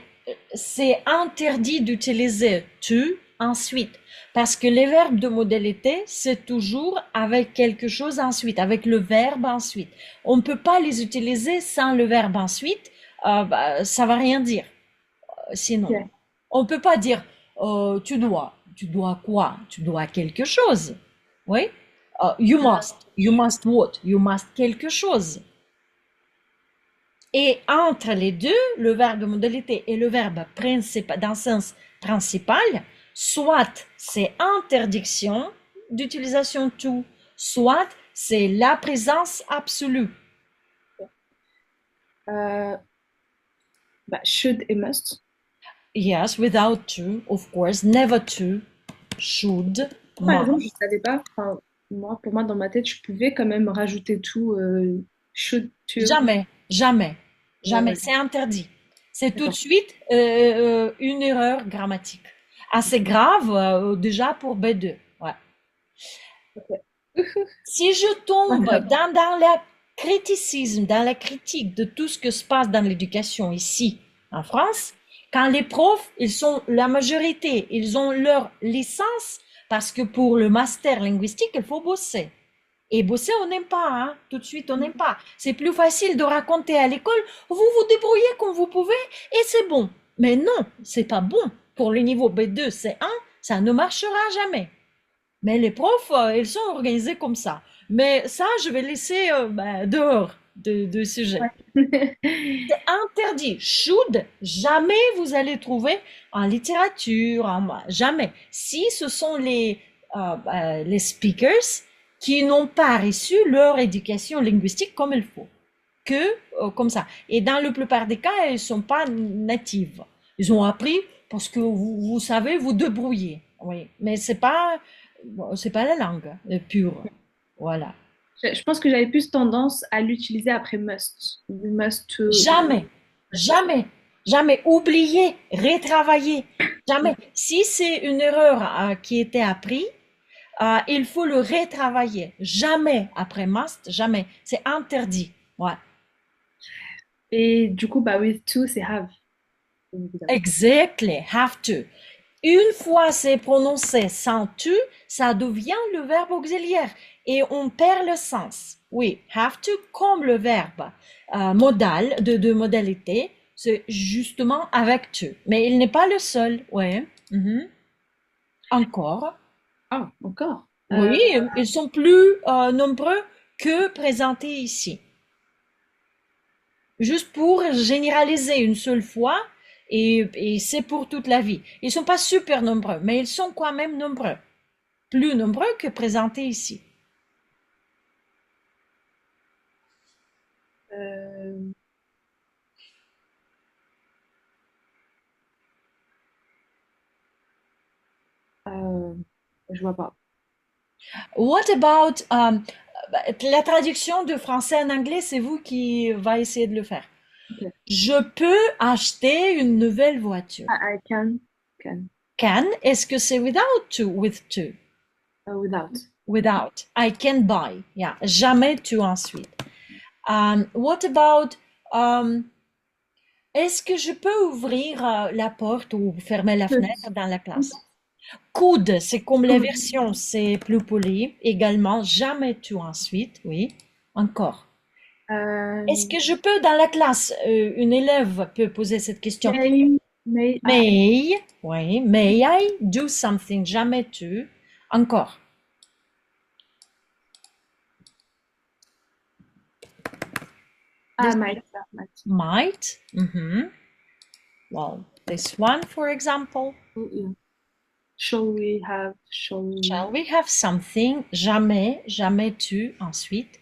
interdit d'utiliser to ensuite. Parce que les verbes de modalité, c'est toujours avec quelque chose ensuite, avec le verbe ensuite. On ne peut pas les utiliser sans le verbe ensuite, ça va rien dire. Sinon, on ne peut pas dire tu dois quoi? Tu dois quelque chose. Oui? You must what? You must quelque chose. Et entre les deux, le verbe de modalité et le verbe principal, dans le sens principal, soit c'est interdiction d'utilisation to, soit c'est la présence absolue. Should et must. Yes, without to, of course, never to, should, par exemple, je ne savais pas, pour moi, dans ma tête, je pouvais quand même rajouter tout, should, to. Jamais, c'est interdit. C'est tout de suite une erreur grammatique. Assez grave déjà pour B2. Ouais. Si je tombe dans le criticisme, dans la critique de tout ce que se passe dans l'éducation ici en France, quand les profs, la majorité, ils ont leur licence parce que pour le master linguistique, il faut bosser. Et bosser, on n'aime pas, hein. Tout de suite, on n'aime pas. C'est plus facile de raconter à l'école, vous vous débrouillez comme vous pouvez et c'est bon. Mais non, c'est pas bon. Pour le niveau B2, C1, ça ne marchera jamais. Mais les profs, ils sont organisés comme ça. Mais ça, je vais laisser dehors de sujet. C'est interdit. Should, jamais vous allez trouver en littérature, jamais. Si ce sont les speakers qui n'ont pas reçu leur éducation linguistique comme il faut, comme ça. Et dans la plupart des cas, ils ne sont pas natives. Ils ont appris parce que vous savez vous débrouiller. Oui, mais c'est pas la langue pure. Voilà. Je pense que j'avais plus tendance à l'utiliser après must. Must. Jamais, jamais, jamais. Oublier, retravailler. Jamais. Si c'est une erreur qui était apprise, il faut le retravailler. Jamais après must, jamais. C'est interdit. Ouais. Et du coup, with to, c'est have. Exactly, have to. Une fois c'est prononcé sans to, ça devient le verbe auxiliaire et on perd le sens. Oui, have to comme le verbe modal de modalité, c'est justement avec to. Mais il n'est pas le seul, ouais. Encore. Ah, encore. Oui, ils sont plus nombreux que présentés ici. Juste pour généraliser une seule fois, et c'est pour toute la vie. Ils ne sont pas super nombreux, mais ils sont quand même nombreux. Plus nombreux que présentés ici. Je vois pas. What about la traduction de français en anglais, c'est vous qui va essayer de le faire. Okay. Je peux acheter une nouvelle voiture. I can. Can, est-ce que c'est without to, with to? Without. Without. I can buy. Yeah. Jamais to ensuite. What about est-ce que je peux ouvrir la porte ou fermer la fenêtre dans la classe? Could, c'est comme la version, c'est plus poli. Également, jamais to ensuite. Oui. Encore. Est-ce que je peux, dans la classe, une élève peut poser cette question? May Oui, may I do something? Jamais to. Encore. Might. Well, this one, for example. Shall we have something? Jamais, jamais to ensuite.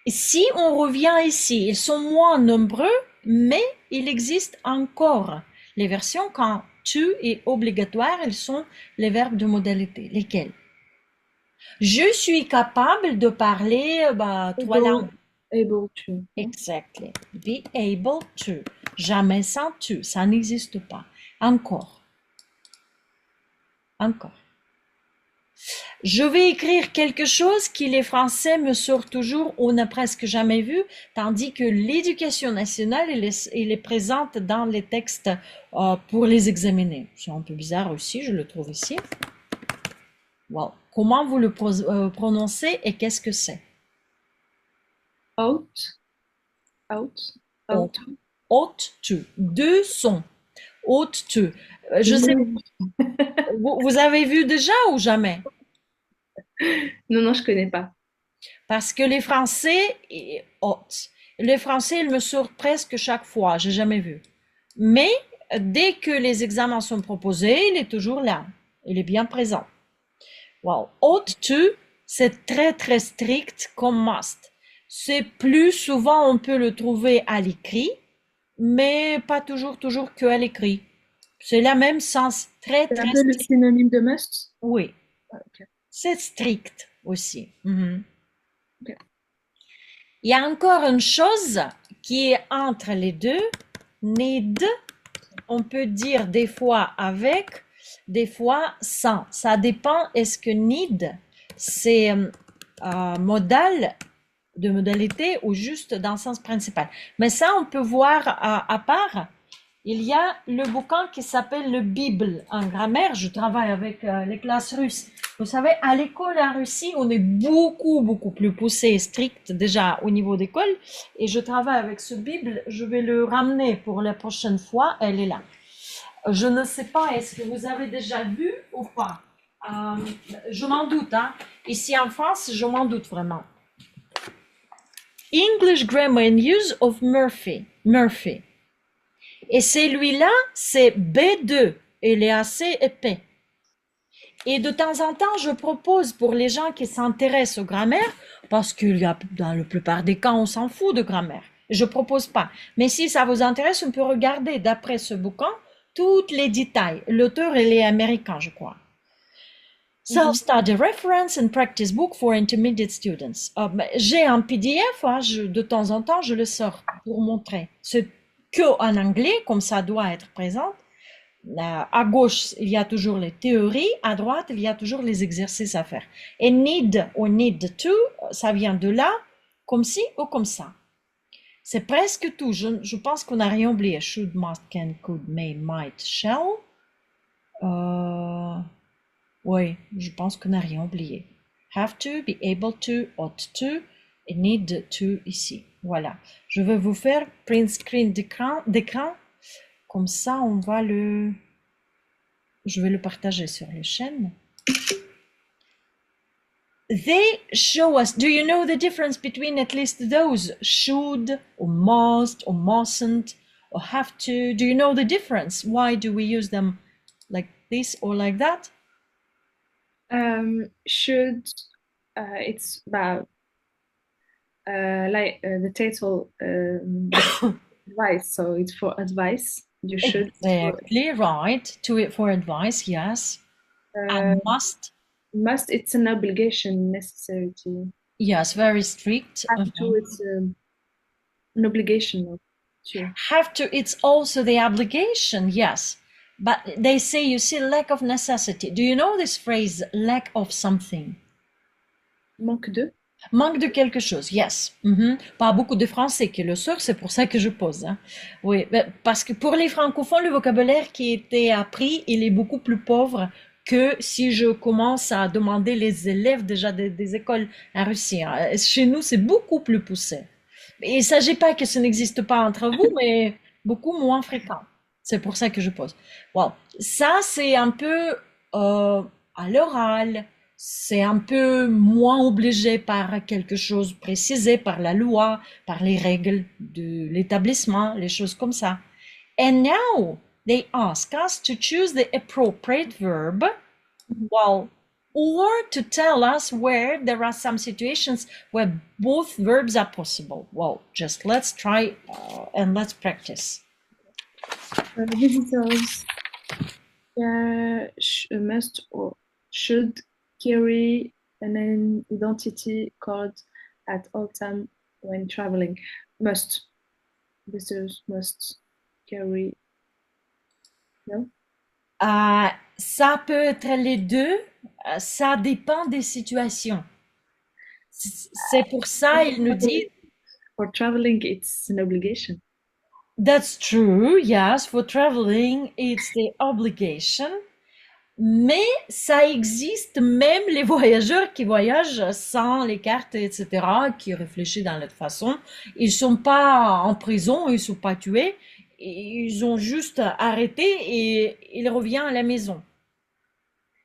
Si on revient ici, ils sont moins nombreux, mais il existe encore les versions quand to est obligatoire, ils sont les verbes de modalité. Lesquels? Je suis capable de parler 3 langues. Able to. Exactly. Be able to. Jamais sans to. Ça n'existe pas. Encore. Je vais écrire quelque chose qui les Français me sortent toujours, on n'a presque jamais vu, tandis que l'éducation nationale, elle est présente dans les textes pour les examiner. C'est un peu bizarre aussi, je le trouve ici. Wow. Comment vous le prononcez et qu'est-ce que c'est? Ought to. Deux sons. Ought to. Je sais. Vous avez vu déjà ou jamais? Non, je connais pas. Parce que les Français, ils me sortent presque chaque fois. J'ai jamais vu. Mais dès que les examens sont proposés, il est toujours là. Il est bien présent. Wow. Ought to, c'est très très strict comme must. C'est plus souvent on peut le trouver à l'écrit, mais pas toujours qu'à l'écrit. C'est la même sens, très c'est un peu le synonyme de must? Oui. Okay. C'est strict aussi. Okay. Il y a encore une chose qui est entre les deux. Need, on peut dire des fois avec, des fois sans. Ça dépend, est-ce que need, c'est de modalité ou juste dans le sens principal. Mais ça, on peut voir à part. Il y a le bouquin qui s'appelle le Bible en grammaire. Je travaille avec les classes russes. Vous savez, à l'école en Russie, on est beaucoup plus poussé et strict déjà au niveau d'école. Et je travaille avec ce Bible. Je vais le ramener pour la prochaine fois. Elle est là. Je ne sais pas, est-ce que vous avez déjà vu ou pas? Je m'en doute. Hein. Ici en France, je m'en doute vraiment. English Grammar and Use of Murphy. Et celui-là, c'est B2 et les AC épais. Et de temps en temps, je propose pour les gens qui s'intéressent aux grammaires, parce qu'il y a, dans la plupart des cas, on s'en fout de grammaire. Je propose pas. Mais si ça vous intéresse, on peut regarder, d'après ce bouquin, tous les détails. L'auteur, il est américain, je crois. Self-Study Reference and Practice Book for Intermediate Students. J'ai un PDF, hein, de temps en temps, je le sors pour montrer. C'est que en anglais, comme ça doit être présent. À gauche, il y a toujours les théories, à droite, il y a toujours les exercices à faire. Et need ou need to, ça vient de là, comme ci ou comme ça. C'est presque tout. Je pense qu'on n'a rien oublié. Should, must, can, could, may, might, shall. Oui, je pense qu'on n'a rien oublié. Have to, be able to, ought to, et need to ici. Voilà. Je vais vous faire print screen d'écran. Comme ça, je vais le partager sur les chaînes. They show us, do you know the difference between at least those? Should, or must, or mustn't, or have to? Do you know the difference? Why do we use them like this or like that? Should, it's about like the title advice, so it's for advice. You should. Exactly right. For advice, yes. And must. Must, it's an obligation, necessity. Yes, very strict. Have to, it's an obligation. Too. Have to, it's also the obligation, yes. But they say, you see, lack of necessity. Do you know this phrase, lack of something? Manque de? Manque de quelque chose, yes. Pas beaucoup de Français qui le savent, c'est pour ça que je pose. Hein. Oui, parce que pour les francophones, le vocabulaire qui était appris, il est beaucoup plus pauvre que si je commence à demander les élèves déjà des écoles en Russie. Hein. Chez nous, c'est beaucoup plus poussé. Il ne s'agit pas que ce n'existe pas entre vous, mais beaucoup moins fréquent. C'est pour ça que je pose. Wow. Ça, c'est un peu à l'oral. C'est un peu moins obligé par quelque chose précisé par la loi, par les règles de l'établissement, les choses comme ça. And now, they ask us to choose the appropriate verb, well, or to tell us where there are some situations where both verbs are possible. Well, just let's try and let's practice. Visitors must or should carry an identity card at all time when traveling. Must. Visitors must carry. No? Ça peut être les deux. Ça dépend des situations. C'est pour ça il nous dit. For traveling, it's an obligation. That's true. Yes, for traveling, it's the obligation. Mais ça existe même les voyageurs qui voyagent sans les cartes, etc., qui réfléchissent dans l'autre façon. Ils sont pas en prison, ils sont pas tués. Ils ont juste arrêté et ils reviennent à la maison.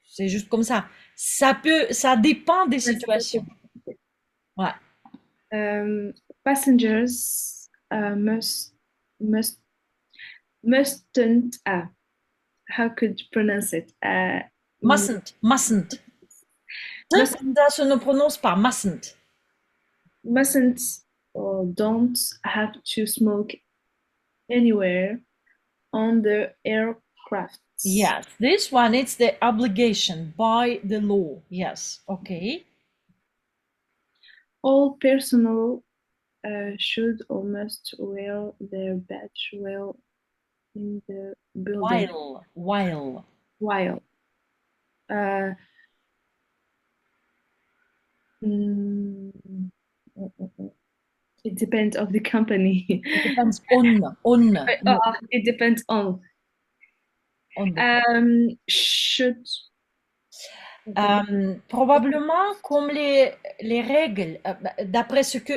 C'est juste comme ça. Ça dépend des situations. Ouais. Passengers mustn't. How could you pronounce it? Mustn't. Ça se ne prononce pas. Mustn't. Mustn't or don't have to smoke anywhere on the aircraft. Yes, this one, it's the obligation by the law. Yes, okay. All personnel should or must wear their badge while in the building. While. It depends of the company. It depends on. It depends on. Should. Probablement comme les règles, d'après ce que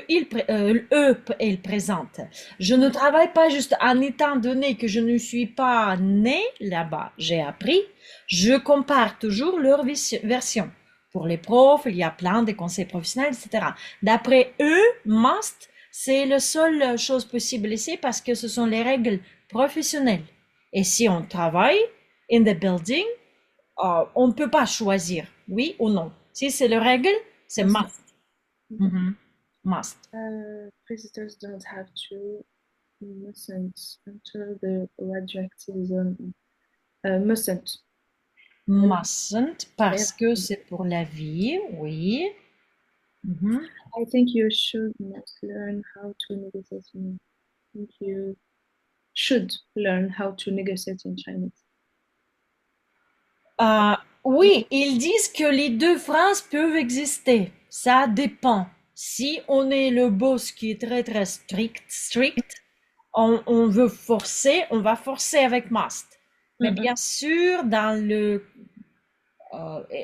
eux présentent. Je ne travaille pas juste en étant donné que je ne suis pas né là-bas, j'ai appris. Je compare toujours leurs versions. Pour les profs, il y a plein de conseils professionnels, etc. D'après eux, must, C'est la seule chose possible ici parce que ce sont les règles professionnelles. Et si on travaille in the building, on ne peut pas choisir oui ou non. Si c'est la règle, c'est must. Must. Visitors don't have to, mustn't, enter the radioactive zone. Mustn't. Mustn't, parce que c'est pour la vie, oui. I think you should not learn how to negotiate in. I think you should learn how to negotiate in Chinese. Oui, ils disent que les deux phrases peuvent exister. Ça dépend. Si on est le boss qui est très très strict, on veut forcer, on va forcer avec must. Mais bien sûr, dans le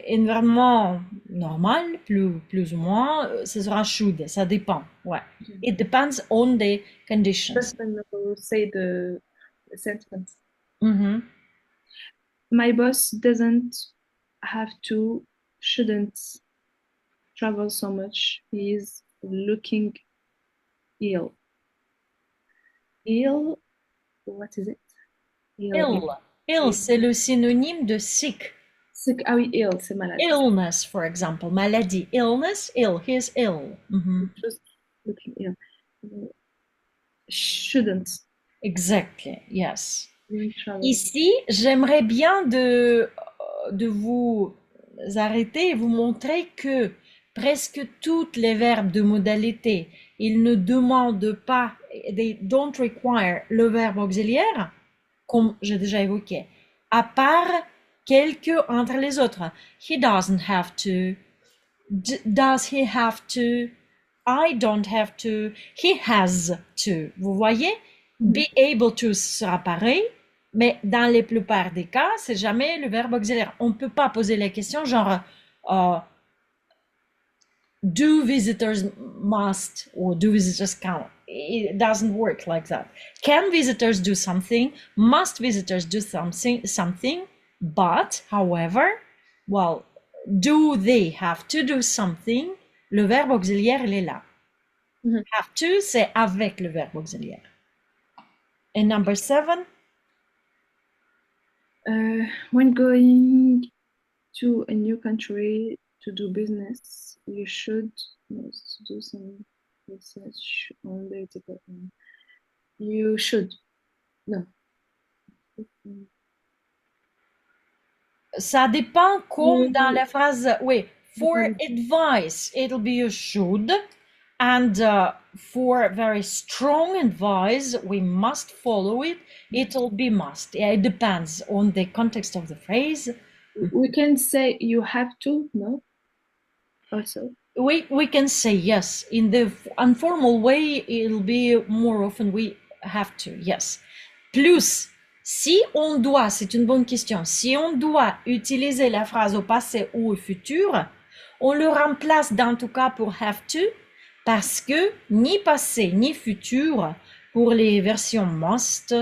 environnement normal, plus ou moins, ce sera should. Ça dépend. Ouais. It depends on the conditions. Just say the sentence. My boss doesn't have to, shouldn't travel so much. He is looking ill. Ill, what is it? Ill, c'est le synonyme de sick. Sick, ah oui, ill, c'est malade. Illness, for example, maladie. Illness, ill, he is ill. Just looking ill. Shouldn't. Exactly, yes. Ici, j'aimerais bien de vous arrêter et vous montrer que presque tous les verbes de modalité, ils ne demandent pas, they don't require le verbe auxiliaire, comme j'ai déjà évoqué, à part quelques entre les autres. He doesn't have to. Does he have to? I don't have to. He has to. Vous voyez? Be able to sera pareil, mais dans la plupart des cas, c'est jamais le verbe auxiliaire. On ne peut pas poser la question genre do visitors must or do visitors can? It doesn't work like that. Can visitors do something? Must visitors do something? But, however, well, do they have to do something? Le verbe auxiliaire, il est là. Have to, c'est avec le verbe auxiliaire. And number 7? When going to a new country to do business, you should do some research on the development. You should. No. Ça dépend comme dans la phrase, oui, for advice, it'll be a should. And for very strong advice, we must follow it. It'll be must. Yeah, it depends on the context of the phrase. We can say you have to, no? Also. We can say yes. In the informal way, it'll be more often we have to, yes. Plus, si on doit, c'est une bonne question, si on doit utiliser la phrase au passé ou au futur, on le remplace dans tout cas pour have to, parce que ni passé ni futur, pour les versions must,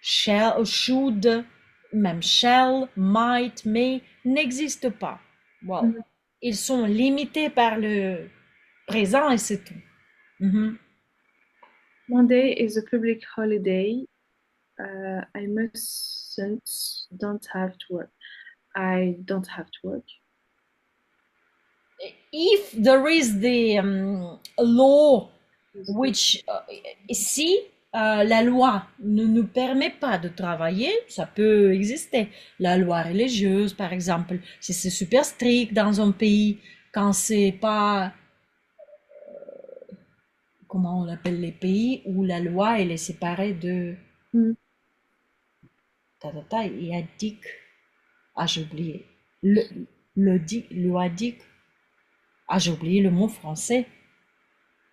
shall, should, même shall, might, may, n'existent pas. Well, ils sont limités par le présent et c'est tout. Monday is a public holiday. I don't have to work. I don't have to work. If there is the law which, si la loi ne nous permet pas de travailler, ça peut exister. La loi religieuse, par exemple, si c'est super strict dans un pays, quand c'est pas, comment on appelle les pays où la loi elle est séparée de éthique. Ah, j'ai oublié. Loadique. Ah, j'ai oublié le mot français.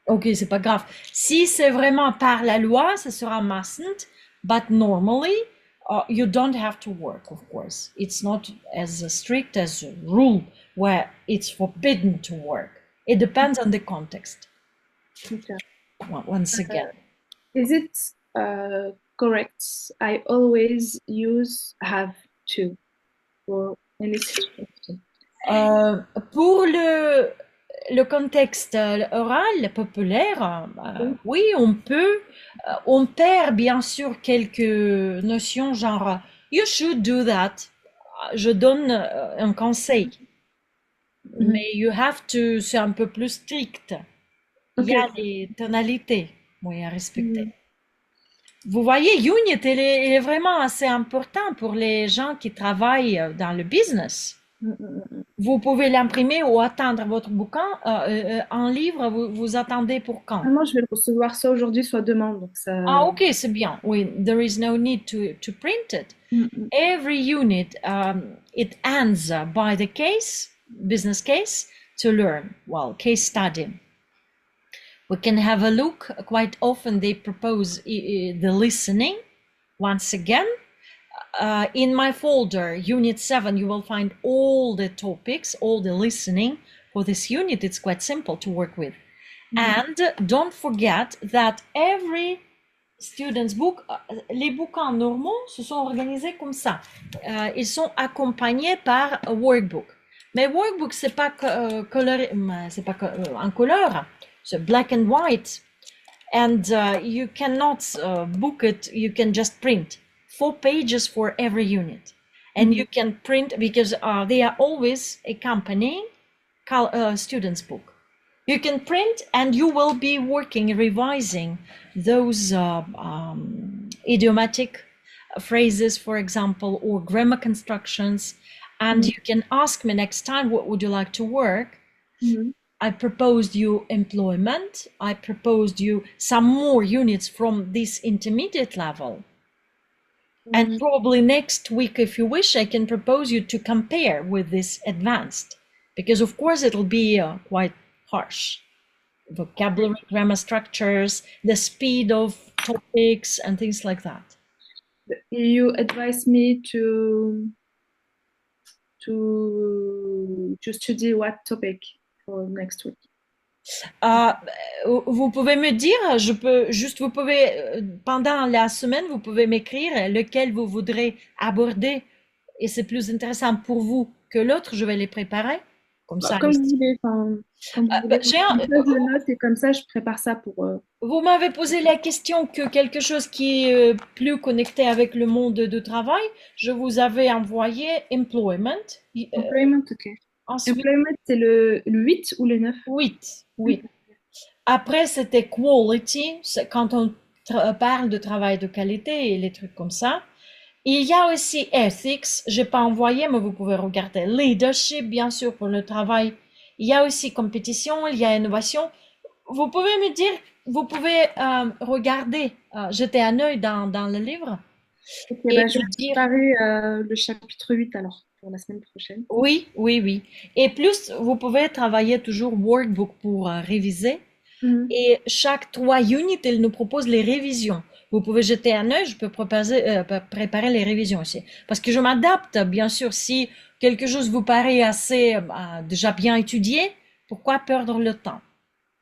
Ok, c'est pas grave. Si c'est vraiment par la loi, ça sera mustn't, but normally, you don't have to work, of course. It's not as strict as a rule where it's forbidden to work. It depends on the context. Okay. Once again. Is it correct? I always use have to for any situation. Pour le contexte oral, populaire, oui, on perd bien sûr quelques notions genre you should do that. Je donne un conseil, mais you have to, c'est un peu plus strict. Il y a les tonalités, oui, à respecter. Vous voyez, unit, il est vraiment assez important pour les gens qui travaillent dans le business. Vous pouvez l'imprimer ou attendre votre bouquin en livre, vous attendez pour quand? Moi, je vais le recevoir soit aujourd'hui, soit demain. Donc ça... Ah, ok, c'est bien. Oui, there is no need to print it. Every unit, it ends by the case, business case, to learn. Well, case study. We can have a look. Quite often they propose the listening. Once again, in my folder, Unit 7, you will find all the topics, all the listening for this unit. It's quite simple to work with. And don't forget that every student's book, les bouquins normaux se sont organisés comme ça. Ils sont accompagnés par un workbook. Mais workbook, c'est pas coloré, c'est pas en couleur. So black and white, and you cannot book it, you can just print 4 pages for every unit. And you can print, because they are always accompanying student's book. You can print and you will be working, revising those idiomatic phrases, for example, or grammar constructions. And you can ask me next time, what would you like to work? I proposed you employment. I proposed you some more units from this intermediate level. And probably next week, if you wish, I can propose you to compare with this advanced, because of course it'll be quite harsh. Vocabulary, grammar structures, the speed of topics and things like that. You advise me to study what topic for next week? Vous pouvez me dire, je peux juste, vous pouvez, pendant la semaine, vous pouvez m'écrire lequel vous voudrez aborder et c'est plus intéressant pour vous que l'autre, je vais les préparer. Comme ça. Comme vous voulez, comme vous voulez. Je note et comme ça, je prépare ça pour... Vous m'avez posé la question que quelque chose qui est plus connecté avec le monde du travail, je vous avais envoyé employment. Employment, ok. Ensuite, employment, c'est le 8 ou le 9? 8, oui. Après, c'était quality, quand on parle de travail de qualité et les trucs comme ça. Il y a aussi ethics, je n'ai pas envoyé, mais vous pouvez regarder. Leadership, bien sûr, pour le travail. Il y a aussi compétition, il y a innovation. Vous pouvez me dire, vous pouvez regarder, jeter un œil dans le livre. Okay, je vais préparer le chapitre 8 alors, pour la semaine prochaine. Oui, oui, oui. Et plus, vous pouvez travailler toujours workbook pour réviser. Et chaque 3 units, il nous propose les révisions. Vous pouvez jeter un œil, je peux préparer les révisions aussi. Parce que je m'adapte, bien sûr, si quelque chose vous paraît assez déjà bien étudié, pourquoi perdre le temps?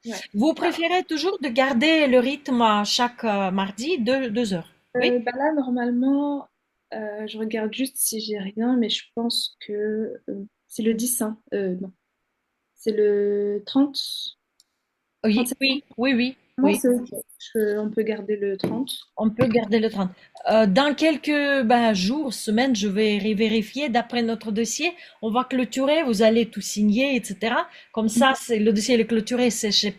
Ouais. Vous préférez toujours de garder le rythme chaque mardi, 2 heures? Oui. Là, normalement, je regarde juste si j'ai rien, mais je pense que c'est le 10, hein. Non. C'est le 30. Oui, oui, oui, oui. Oui. On peut garder le 30. On peut garder le 30. Dans quelques jours, semaines, je vais vérifier d'après notre dossier. On va clôturer, vous allez tout signer, etc. Comme ça, le dossier est clôturé, c'est chez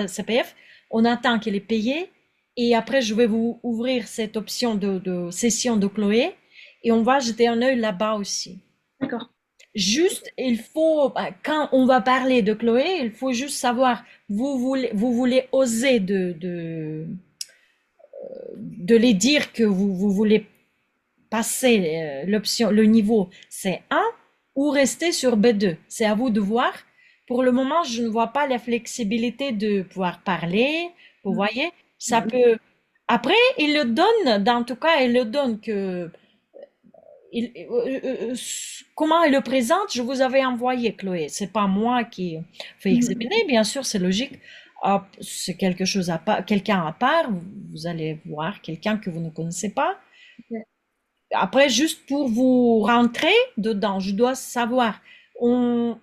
CPF. On attend qu'il est payé. Et après, je vais vous ouvrir cette option de session de Chloé. Et on va jeter un œil là-bas aussi. D'accord. Juste, il faut, quand on va parler de Chloé, il faut juste savoir, vous voulez oser de les dire que vous voulez passer l'option, le niveau C1 ou rester sur B2. C'est à vous de voir. Pour le moment, je ne vois pas la flexibilité de pouvoir parler. Vous voyez, ça peut. Après, il le donne, dans tout cas, il le donne que. Comment il le présente, je vous avais envoyé, Chloé. C'est pas moi qui fais examiner, bien sûr, c'est logique. C'est quelque chose à part, quelqu'un à part. Vous allez voir quelqu'un que vous ne connaissez pas. Okay. Après, juste pour vous rentrer dedans, je dois savoir, on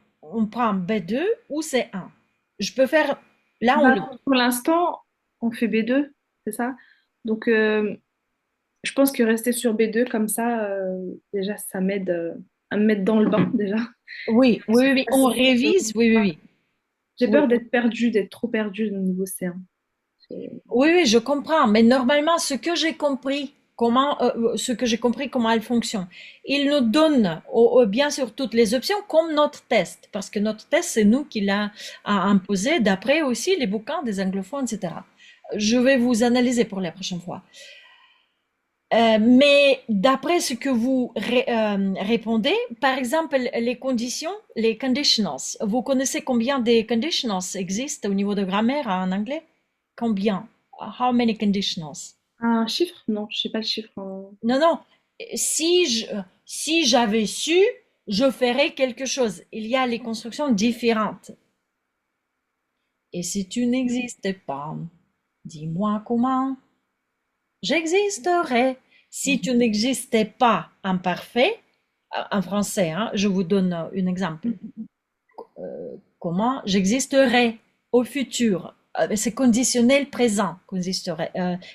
prend B2 ou C1. Je peux faire... Là, Pour l'instant, on fait B2, c'est ça? Donc, je pense que rester sur B2 comme ça, déjà, ça m'aide à me mettre dans le bain, déjà. Oui, on révise, oui. J'ai peur d'être perdue, d'être trop perdue au niveau C1. Oui, je comprends. Mais normalement, ce que j'ai compris, comment elle fonctionne, il nous donne bien sûr toutes les options comme notre test, parce que notre test, c'est nous qui l'a imposé d'après aussi les bouquins des anglophones, etc. Je vais vous analyser pour la prochaine fois. Mais d'après ce que vous répondez, par exemple, les conditions, les conditionals, vous connaissez combien de conditionals existent au niveau de grammaire en anglais? Combien? How many conditionals? Un chiffre? Non, je sais pas le chiffre. Non. Si j'avais su, je ferais quelque chose. Il y a les constructions différentes. Et si tu n'existais pas, dis-moi comment j'existerais. Si tu n'existais pas en parfait, en français, hein, je vous donne un exemple. Comment j'existerais au futur? C'est conditionnel présent.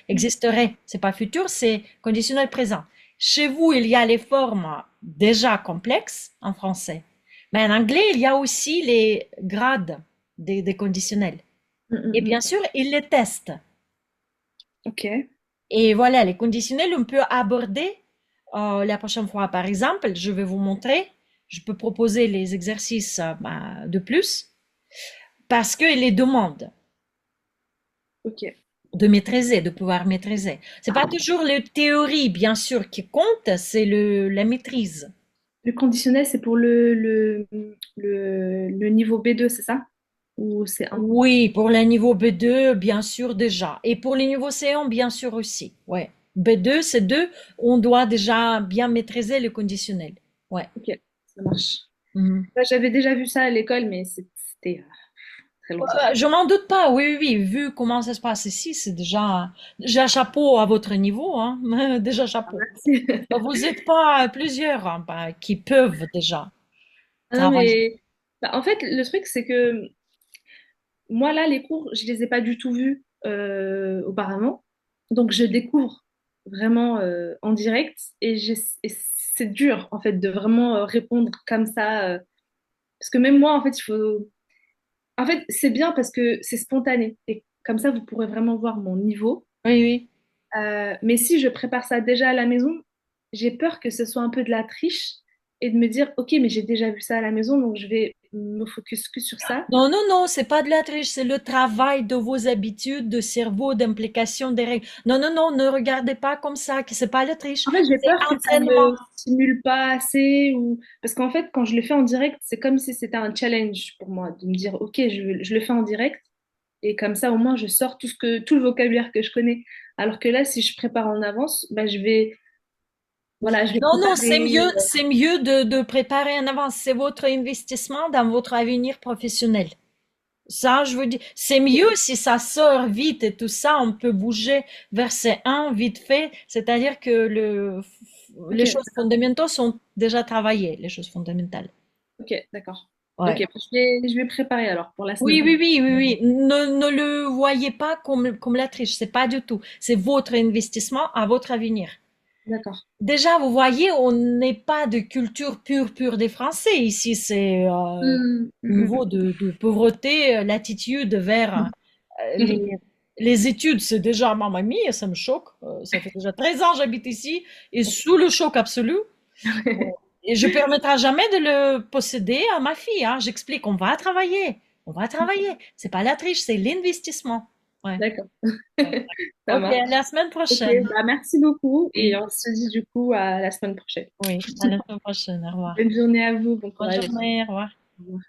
Existerait, c'est pas futur, c'est conditionnel présent. Chez vous, il y a les formes déjà complexes en français. Mais en anglais, il y a aussi les grades des conditionnels. Et bien sûr, ils les testent. Ok. Et voilà, les conditionnels, on peut aborder la prochaine fois. Par exemple, je vais vous montrer, je peux proposer les exercices de plus parce qu'ils les demandent. Ok. De maîtriser, de pouvoir maîtriser. C'est pas toujours la théorie, bien sûr, qui compte, c'est la maîtrise. Le conditionnel, c'est pour le niveau B2, c'est ça? Ou c'est un... Oui, pour le niveau B2, bien sûr, déjà. Et pour le niveau C1, bien sûr aussi. Ouais. B2, C2, on doit déjà bien maîtriser le conditionnel. Ouais. Ok, ça marche. J'avais déjà vu ça à l'école, mais c'était très longtemps. Je m'en doute pas, oui. Vu comment ça se passe ici, c'est déjà chapeau à votre niveau, hein. Déjà chapeau. Merci. Vous n'êtes pas plusieurs hein, qui peuvent déjà Non, travailler. mais en fait, le truc, c'est que moi, là, les cours, je les ai pas du tout vus auparavant. Donc, je découvre vraiment en direct et c'est dur, en fait, de vraiment répondre comme ça. Parce que même moi, en fait, il faut... En fait, c'est bien parce que c'est spontané. Et comme ça, vous pourrez vraiment voir mon niveau. Oui. Mais si je prépare ça déjà à la maison, j'ai peur que ce soit un peu de la triche et de me dire, OK, mais j'ai déjà vu ça à la maison, donc je vais me focus que sur ça. Non, c'est pas de la triche, c'est le travail de vos habitudes, de cerveau, d'implication des règles. Non, ne regardez pas comme ça, que c'est pas la triche. En fait, j'ai C'est peur que ça entraînement. me stimule pas assez ou parce qu'en fait, quand je le fais en direct, c'est comme si c'était un challenge pour moi de me dire, OK, je le fais en direct et comme ça, au moins, je sors tout le vocabulaire que je connais. Alors que là, si je prépare en avance, bah, voilà, je vais Non, préparer. c'est mieux de préparer en avance. C'est votre investissement dans votre avenir professionnel. Ça, je veux dire, c'est mieux si ça sort vite et tout ça, on peut bouger vers C1 vite fait. C'est-à-dire que les choses fondamentales sont déjà travaillées, les choses fondamentales. Ok, d'accord. Ouais. Ok, je vais préparer alors pour la semaine. Oui. Ne le voyez pas comme la triche, c'est pas du tout. C'est votre investissement à votre avenir. D'accord. Déjà, vous voyez, on n'est pas de culture pure des Français. Ici, c'est niveau de pauvreté, l'attitude vers les études. C'est déjà, mamma mia, ça me choque. Ça fait déjà 13 ans que j'habite ici et sous le choc absolu. Et je ne permettrai jamais de le posséder à ma fille. Hein. J'explique, on va travailler. C'est pas la triche, c'est l'investissement. Ouais. D'accord. Ok, à la semaine prochaine. Okay, bah, merci beaucoup et on se dit du coup à la semaine prochaine. Oui, à la semaine prochaine. Au revoir. Bonne journée à vous. Bon Bonne courage. journée, au revoir. Au revoir.